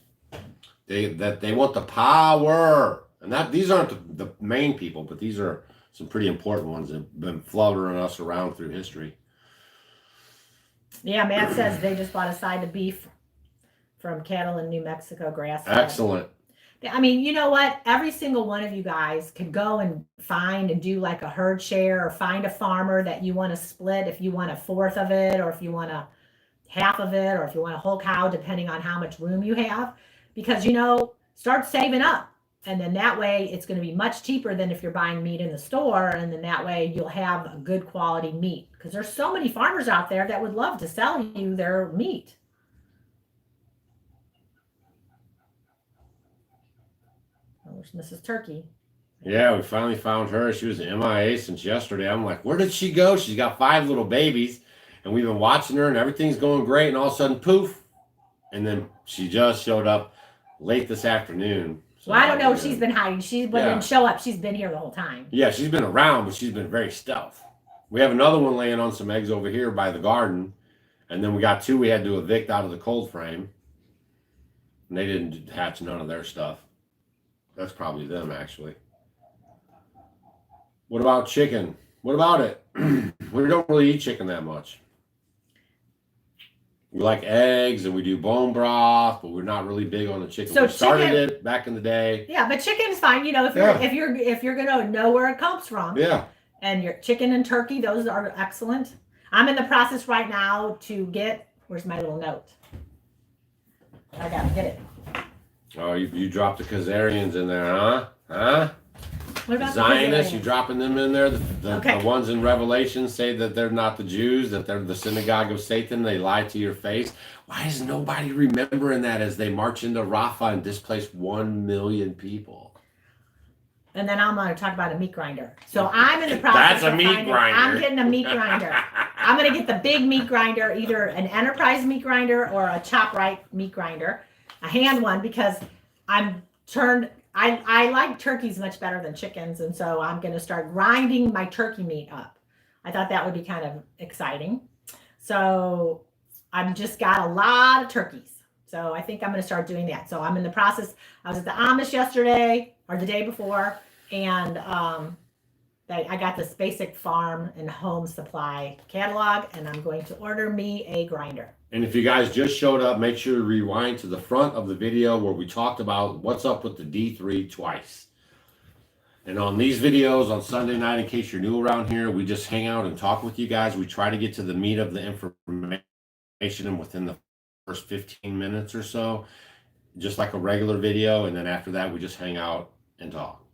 They want the power. And these aren't the main people, but these are some pretty important ones that have been fluttering us around through history. Yeah, Matt says they just bought a side of beef from cattle in New Mexico, grass. Excellent. I mean, you know what? Every single one of you guys could go and find and do like a herd share, or find a farmer that you want to split if you want a fourth of it, or if you want a half of it, or if you want a whole cow, depending on how much room you have. Because, start saving up. And then that way it's going to be much cheaper than if you're buying meat in the store. And then that way you'll have a good quality meat, because there's so many farmers out there that would love to sell you their meat. Oh, there's Mrs. Turkey. Yeah, we finally found her. She was MIA since yesterday. I'm like, where did she go? She's got 5 little babies, and we've been watching her, and everything's going great. And all of a sudden, poof, and then she just showed up late this afternoon. So Well, I don't know if she's been hiding. She didn't show up. She's been here the whole time. Yeah, she's been around, but she's been very stealth. We have another one laying on some eggs over here by the garden, and then we got 2 we had to evict out of the cold frame. And they didn't hatch none of their stuff. That's probably them, actually. What about chicken? What about it? We don't really eat chicken that much. We like eggs and we do bone broth, but we're not really big on the chicken. So we started it back in the day. Yeah, but chicken's fine. You know, if you're gonna know where it comes from. Yeah. And your chicken and turkey, those are excellent. I'm in the process right now to get. Where's my little note? I gotta get it. Oh, you dropped the Khazarians in there, huh? Huh? What about Zionists, you dropping them in there? The ones in Revelation say that they're not the Jews, that they're the synagogue of Satan. They lie to your face. Why is nobody remembering that as they march into Rafah and displace 1 million people? And then I'm going to talk about a meat grinder. So I'm in the process. That's a meat grinder. I'm getting a meat grinder. I'm going to get the big meat grinder, either an enterprise meat grinder or a chop right meat grinder, a hand one, because I like turkeys much better than chickens, and so I'm going to start grinding my turkey meat up. I thought that would be kind of exciting. So I've just got a lot of turkeys. So I think I'm going to start doing that. So I'm in the process. I was at the Amish yesterday or the day before, and I got this basic farm and home supply catalog, and I'm going to order me a grinder. And if you guys just showed up, make sure to rewind to the front of the video where we talked about what's up with the D3 twice. And on these videos on Sunday night, in case you're new around here, we just hang out and talk with you guys. We try to get to the meat of the information within the first 15 minutes or so, just like a regular video. And then after that, we just hang out and talk.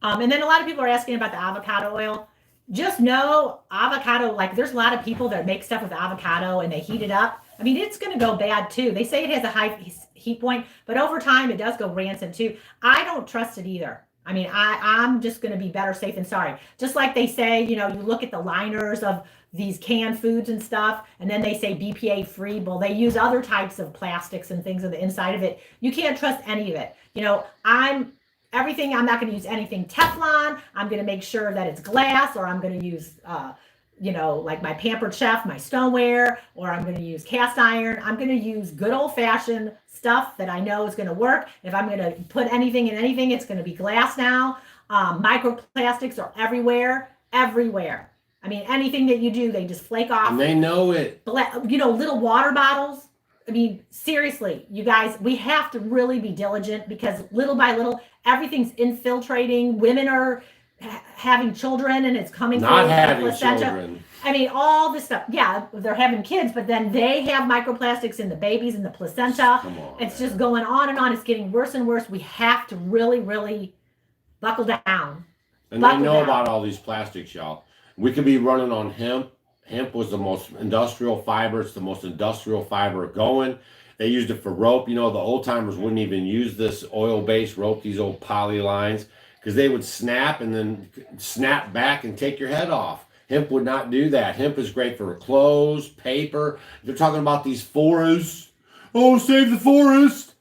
And then a lot of people are asking about the avocado oil. Just know avocado, like there's a lot of people that make stuff with avocado and they heat it up. I mean, it's going to go bad too. They say it has a high heat point, but over time it does go rancid too. I don't trust it either. I mean, I'm just going to be better safe than sorry. Just like they say, you know, you look at the liners of these canned foods and stuff, and then they say BPA free. Well, they use other types of plastics and things on the inside of it. You can't trust any of it. You know, I'm not going to use anything Teflon. I'm going to make sure that it's glass, or I'm going to use, you know, like my Pampered Chef, my stoneware, or I'm going to use cast iron. I'm going to use good old fashioned stuff that I know is going to work. If I'm going to put anything in anything, it's going to be glass now. Microplastics are everywhere. I mean, anything that you do, they just flake off. And they know it. You know, little water bottles. I mean, seriously, you guys, we have to really be diligent, because little by little, everything's infiltrating. Women are having children and it's coming through the placenta. Children. I mean, all this stuff. Yeah, they're having kids, but then they have microplastics in the babies and the placenta. It's just going on and on. It's getting worse and worse. We have to really, really buckle down. And they know about all these plastics, y'all. We could be running on hemp. Hemp was the most industrial fiber. It's the most industrial fiber going. They used it for rope. You know, the old timers wouldn't even use this oil-based rope, these old poly lines, because they would snap and then snap back and take your head off. Hemp would not do that. Hemp is great for clothes, paper. They're talking about these forests. Oh, save the forest.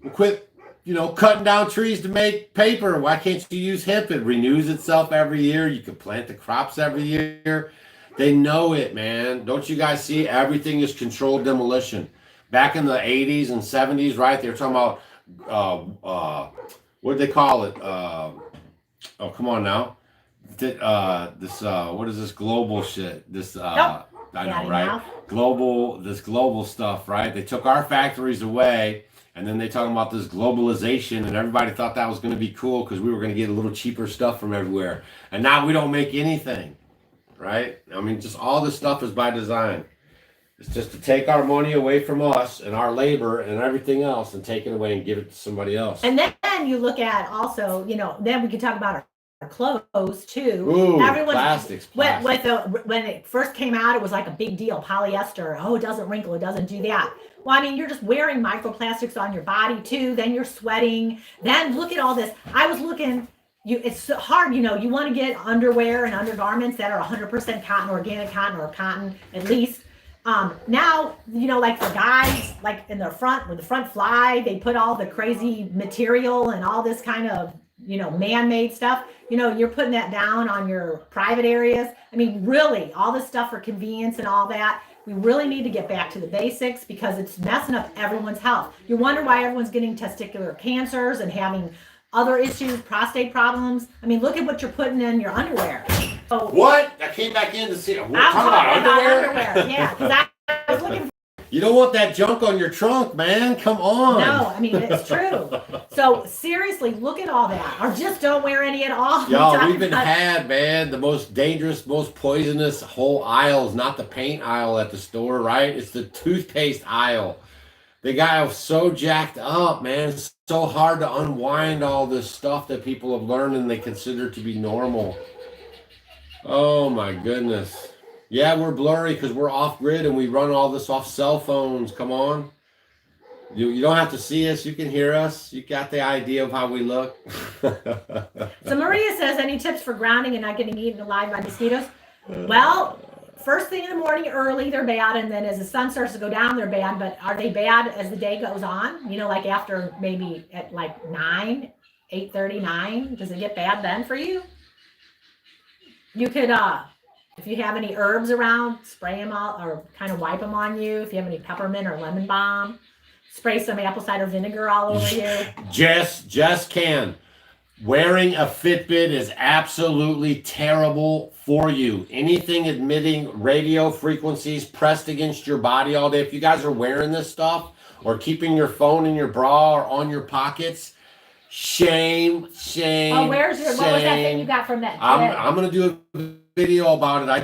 And quit, you know, cutting down trees to make paper. Why can't you use hemp? It renews itself every year. You can plant the crops every year. They know it, man. Don't you guys see? Everything is controlled demolition. Back in the 80s and 70s, right? They were talking about, what did they call it? Oh, come on now. What is this global shit? I know, right? Global stuff, right? They took our factories away, and then they talking about this globalization, and everybody thought that was going to be cool because we were going to get a little cheaper stuff from everywhere. And now we don't make anything. Right? I mean, just all this stuff is by design. It's just to take our money away from us and our labor and everything else and take it away and give it to somebody else. And then you look at also, you know, then we can talk about our clothes too. Ooh, plastics. When it first came out, it was like a big deal. Polyester. Oh, it doesn't wrinkle. It doesn't do that. Well, I mean, you're just wearing microplastics on your body too. Then you're sweating. Then look at all this. I was looking it's hard, you want to get underwear and undergarments that are 100% cotton, organic cotton, or cotton at least. Now, like for guys, like in the front, with the front fly, they put all the crazy material and all this kind of, man-made stuff. You're putting that down on your private areas. I mean, really, all this stuff for convenience and all that. We really need to get back to the basics because it's messing up everyone's health. You wonder why everyone's getting testicular cancers and having other issues, prostate problems. I mean, look at what you're putting in your underwear. So, what? I came back in to see. We're talking about underwear? Yeah, because I was looking. You don't want that junk on your trunk, man. Come on. No, I mean, it's true. So seriously, look at all that. Or just don't wear any at all. Y'all, we've had, man, the most dangerous, most poisonous whole aisle is not the paint aisle at the store, right? It's the toothpaste aisle. They got so jacked up, man. It's so hard to unwind all this stuff that people have learned and they consider to be normal. Oh, my goodness. Yeah, we're blurry because we're off grid and we run all this off cell phones. Come on. You don't have to see us. You can hear us. You got the idea of how we look. So Maria says, any tips for grounding and not getting eaten alive by mosquitoes? Well, first thing in the morning early, they're bad. And then as the sun starts to go down, they're bad. But are they bad as the day goes on? Like after maybe at like 9, 8:30, 9? Does it get bad then for you? You could, if you have any herbs around, spray them out or kind of wipe them on you. If you have any peppermint or lemon balm, spray some apple cider vinegar all over you. Jess can. Wearing a Fitbit is absolutely terrible for you. Anything emitting radio frequencies pressed against your body all day. If you guys are wearing this stuff or keeping your phone in your bra or on your pockets, shame. Oh, what was that thing you got from that kid? I'm going to do a video about it. I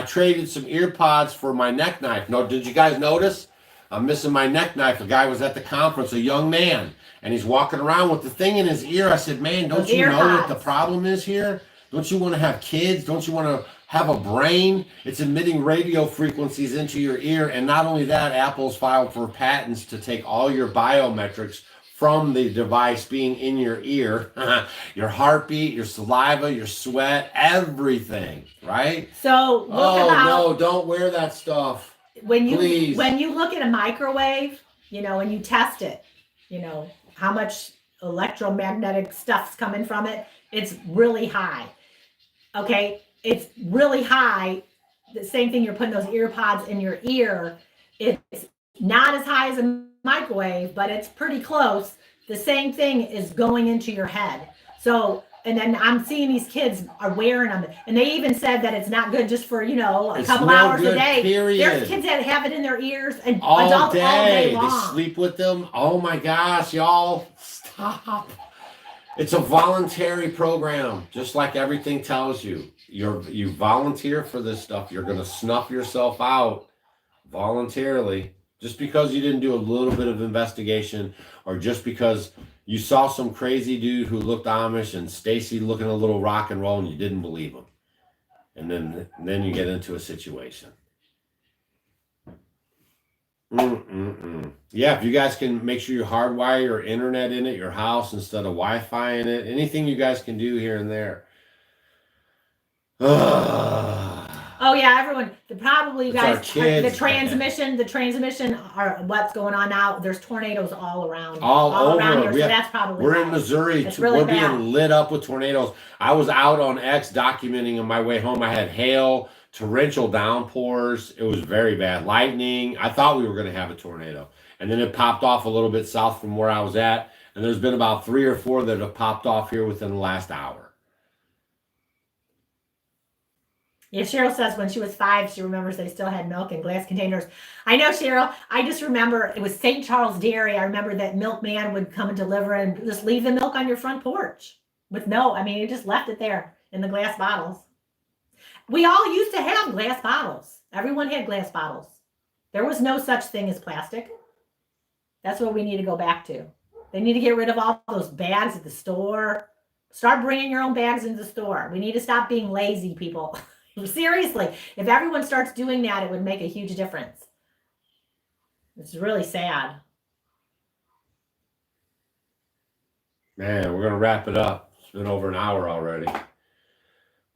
traded some ear pods for my neck knife. No, did you guys notice? I'm missing my neck knife. A guy was at the conference, a young man, and he's walking around with the thing in his ear. I said, man, don't you know what the problem is here? Don't you want to have kids? Don't you want to have a brain? It's emitting radio frequencies into your ear. And not only that, Apple's filed for patents to take all your biometrics from the device being in your ear, your heartbeat, your saliva, your sweat, everything, right? So no, don't wear that stuff. When you Please. When you look at a microwave, and you test it, how much electromagnetic stuff's coming from it, it's really high. Okay, it's really high. The same thing, you're putting those ear pods in your ear. It's not as high as a microwave, but it's pretty close. The same thing is going into your head. So, and then I'm seeing these kids are wearing them, and they even said that it's not good just for a couple hours a day. Period. There's kids that have it in their ears and all adults day. All day long. They sleep with them. Oh my gosh, y'all, stop! It's a voluntary program, just like everything tells you. You volunteer for this stuff. You're gonna snuff yourself out voluntarily. Just because you didn't do a little bit of investigation, or just because you saw some crazy dude who looked Amish and Stacy looking a little rock and roll and you didn't believe him. And then you get into a situation. Yeah, if you guys can make sure you hardwire your internet in at your house instead of Wi-Fi in it, anything you guys can do here and there. Oh yeah, everyone. Probably you guys. Kids, the transmission are what's going on now. There's tornadoes all around. All over. Around here, so that's probably. We're in Missouri. Really we're bad. Being lit up with tornadoes. I was out on X documenting on my way home. I had hail, torrential downpours. It was very bad. Lightning. I thought we were going to have a tornado, and then it popped off a little bit south from where I was at. And there's been about 3 or 4 that have popped off here within the last hour. Yeah, Cheryl says when she was 5, she remembers they still had milk in glass containers. I know, Cheryl. I just remember it was St. Charles Dairy. I remember that milkman would come and deliver and just leave the milk on your front porch with he just left it there in the glass bottles. We all used to have glass bottles. Everyone had glass bottles. There was no such thing as plastic. That's what we need to go back to. They need to get rid of all those bags at the store. Start bringing your own bags into the store. We need to stop being lazy, people. Seriously, if everyone starts doing that, it would make a huge difference. It's really sad. Man, we're going to wrap it up. It's been over an hour already.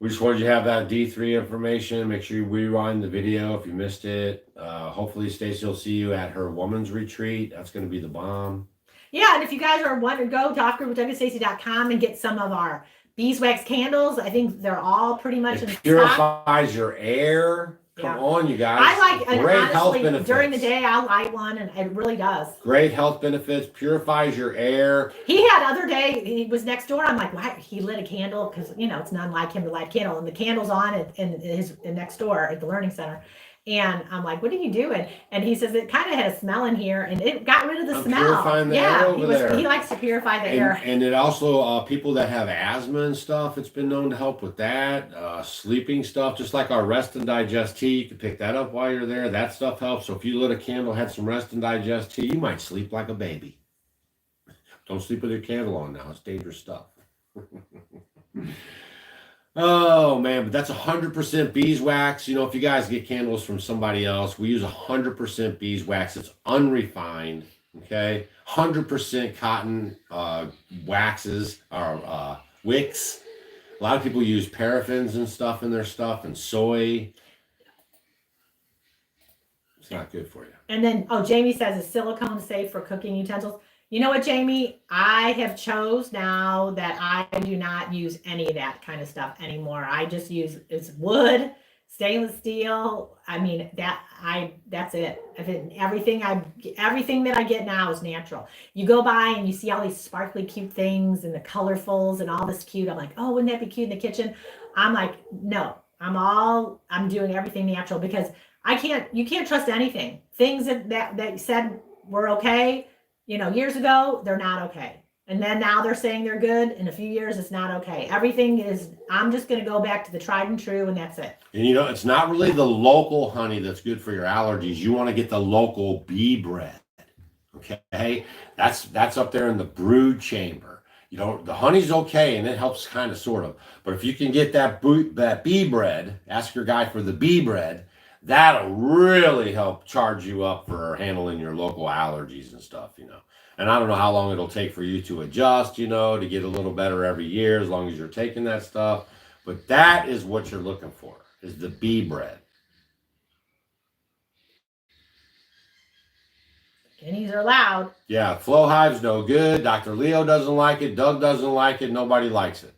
We just wanted you to have that D3 information. Make sure you rewind the video if you missed it. Hopefully Stacy will see you at her woman's retreat. That's going to be the bomb. Yeah, and if you guys are wanting to go to offgridwithstacy.com and get some of our beeswax candles, I think they're all pretty much in It stock. purifies your air. Come on, you guys. I like, and great health honestly, benefits. during the day, I'll light one, and it really does. Great health benefits, purifies your air. He had other day, he was next door. I'm like, why? He lit a candle because, you know, it's not like him to light a candle. And the candle's on in his next door at the Learning Center. And I'm like, what are you doing? And he says, it kind of had a smell in here, and it got rid of the smell. Purifying the air over there. He likes to purify the air. And it also, people that have asthma and stuff, it's been known to help with that. Sleeping stuff, just like our Rest and Digest tea, you can pick that up while you're there. That stuff helps. So if you lit a candle, had some Rest and Digest tea, you might sleep like a baby. Don't sleep with your candle on now. It's dangerous stuff. Oh man, but that's 100% beeswax. You know, if you guys get candles from somebody else, we use 100% beeswax. It's unrefined, okay? 100% cotton waxes or wicks. A lot of people use paraffins and stuff in their stuff and soy. It's not good for you. And then, Jamie says, is silicone safe for cooking utensils? You know what, Jamie? I have chose now that I do not use any of that kind of stuff anymore. I just use, it's wood, stainless steel. I mean, that's it. Everything that I get now is natural. You go by and you see all these sparkly cute things and the colorfuls and all this cute. I'm like, oh, wouldn't that be cute in the kitchen? I'm like, no, I'm doing everything natural because you can't trust anything. Things that said were okay, you know, years ago, they're not okay. And then now they're saying they're good. In a few years, it's not okay. Everything is, I'm just going to go back to the tried and true, and that's it. And you know, it's not really the local honey that's good for your allergies. You want to get the local bee bread. Okay? That's up there in the brood chamber. You know, the honey's okay, and it helps kind of sort of. But if you can get that bee bread, ask your guy for the bee bread, that'll really help charge you up for handling your local allergies and stuff, you know. And I don't know how long it'll take for you to adjust, you know, to get a little better every year as long as you're taking that stuff. But that is what you're looking for, is the bee bread. Guineas are loud. Yeah, flow hive's no good. Dr. Leo doesn't like it. Doug doesn't like it. Nobody likes it.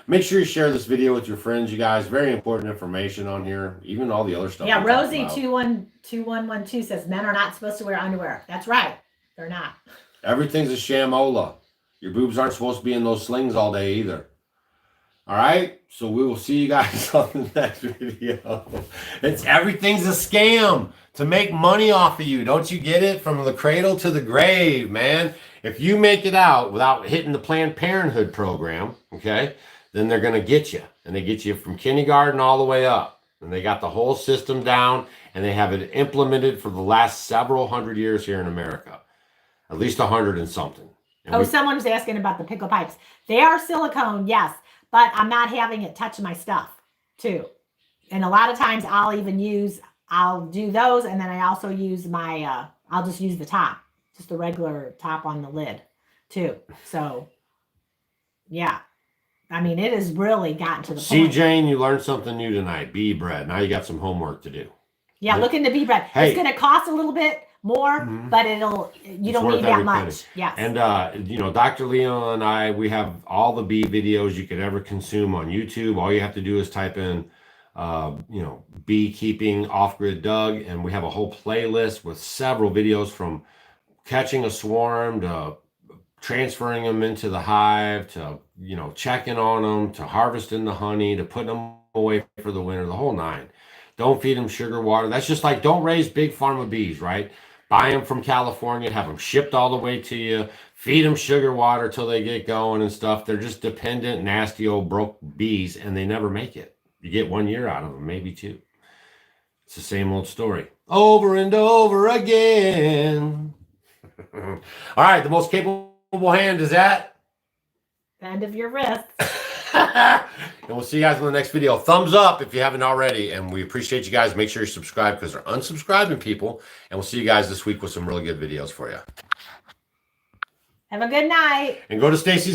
Make sure you share this video with your friends, you guys. Very important information on here. Even all the other stuff. Yeah, Rosie 2112 says men are not supposed to wear underwear. That's right. They're not. Everything's a shamola. Your boobs aren't supposed to be in those slings all day either. All right? So we will see you guys on the next video. Everything's a scam to make money off of you. Don't you get it? From the cradle to the grave, man. If you make it out without hitting the Planned Parenthood program, okay, then they're going to get you. And they get you from kindergarten all the way up. And they got the whole system down, and they have it implemented for the last several hundred years here in America. At least 100 and something. And someone was asking about the pickle pipes. They are silicone, yes, but I'm not having it touch my stuff, too. And a lot of times I'll do those, and then I also use I'll just use the top, just the regular top on the lid, too. So, yeah. I mean, it has really gotten to the point. See, Jane, you learned something new tonight. Bee bread. Now you got some homework to do. Yeah, look into bee bread. Hey. It's going to cost a little bit more, but you don't need that much. Yes. And, you know, Dr. Leo and I, we have all the bee videos you could ever consume on YouTube. All you have to do is type in, you know, beekeeping off-grid Doug, and we have a whole playlist with several videos from catching a swarm to transferring them into the hive to, you know, checking on them, to harvesting the honey, to putting them away for the winter, the whole nine. Don't feed them sugar water. That's just like, don't raise big pharma bees, right? Buy them from California, have them shipped all the way to you, feed them sugar water till they get going and stuff. They're just dependent, nasty old broke bees, and they never make it. You get 1 year out of them, maybe 2. It's the same old story. Over and over again. All right, the most capable hand is at the end of your wrist. And we'll see you guys in the next video. Thumbs up if you haven't already, and we appreciate you guys. Make sure you subscribe because they're unsubscribing people, and we'll see you guys this week with some really good videos for you. Have a good night. And go to Stacy's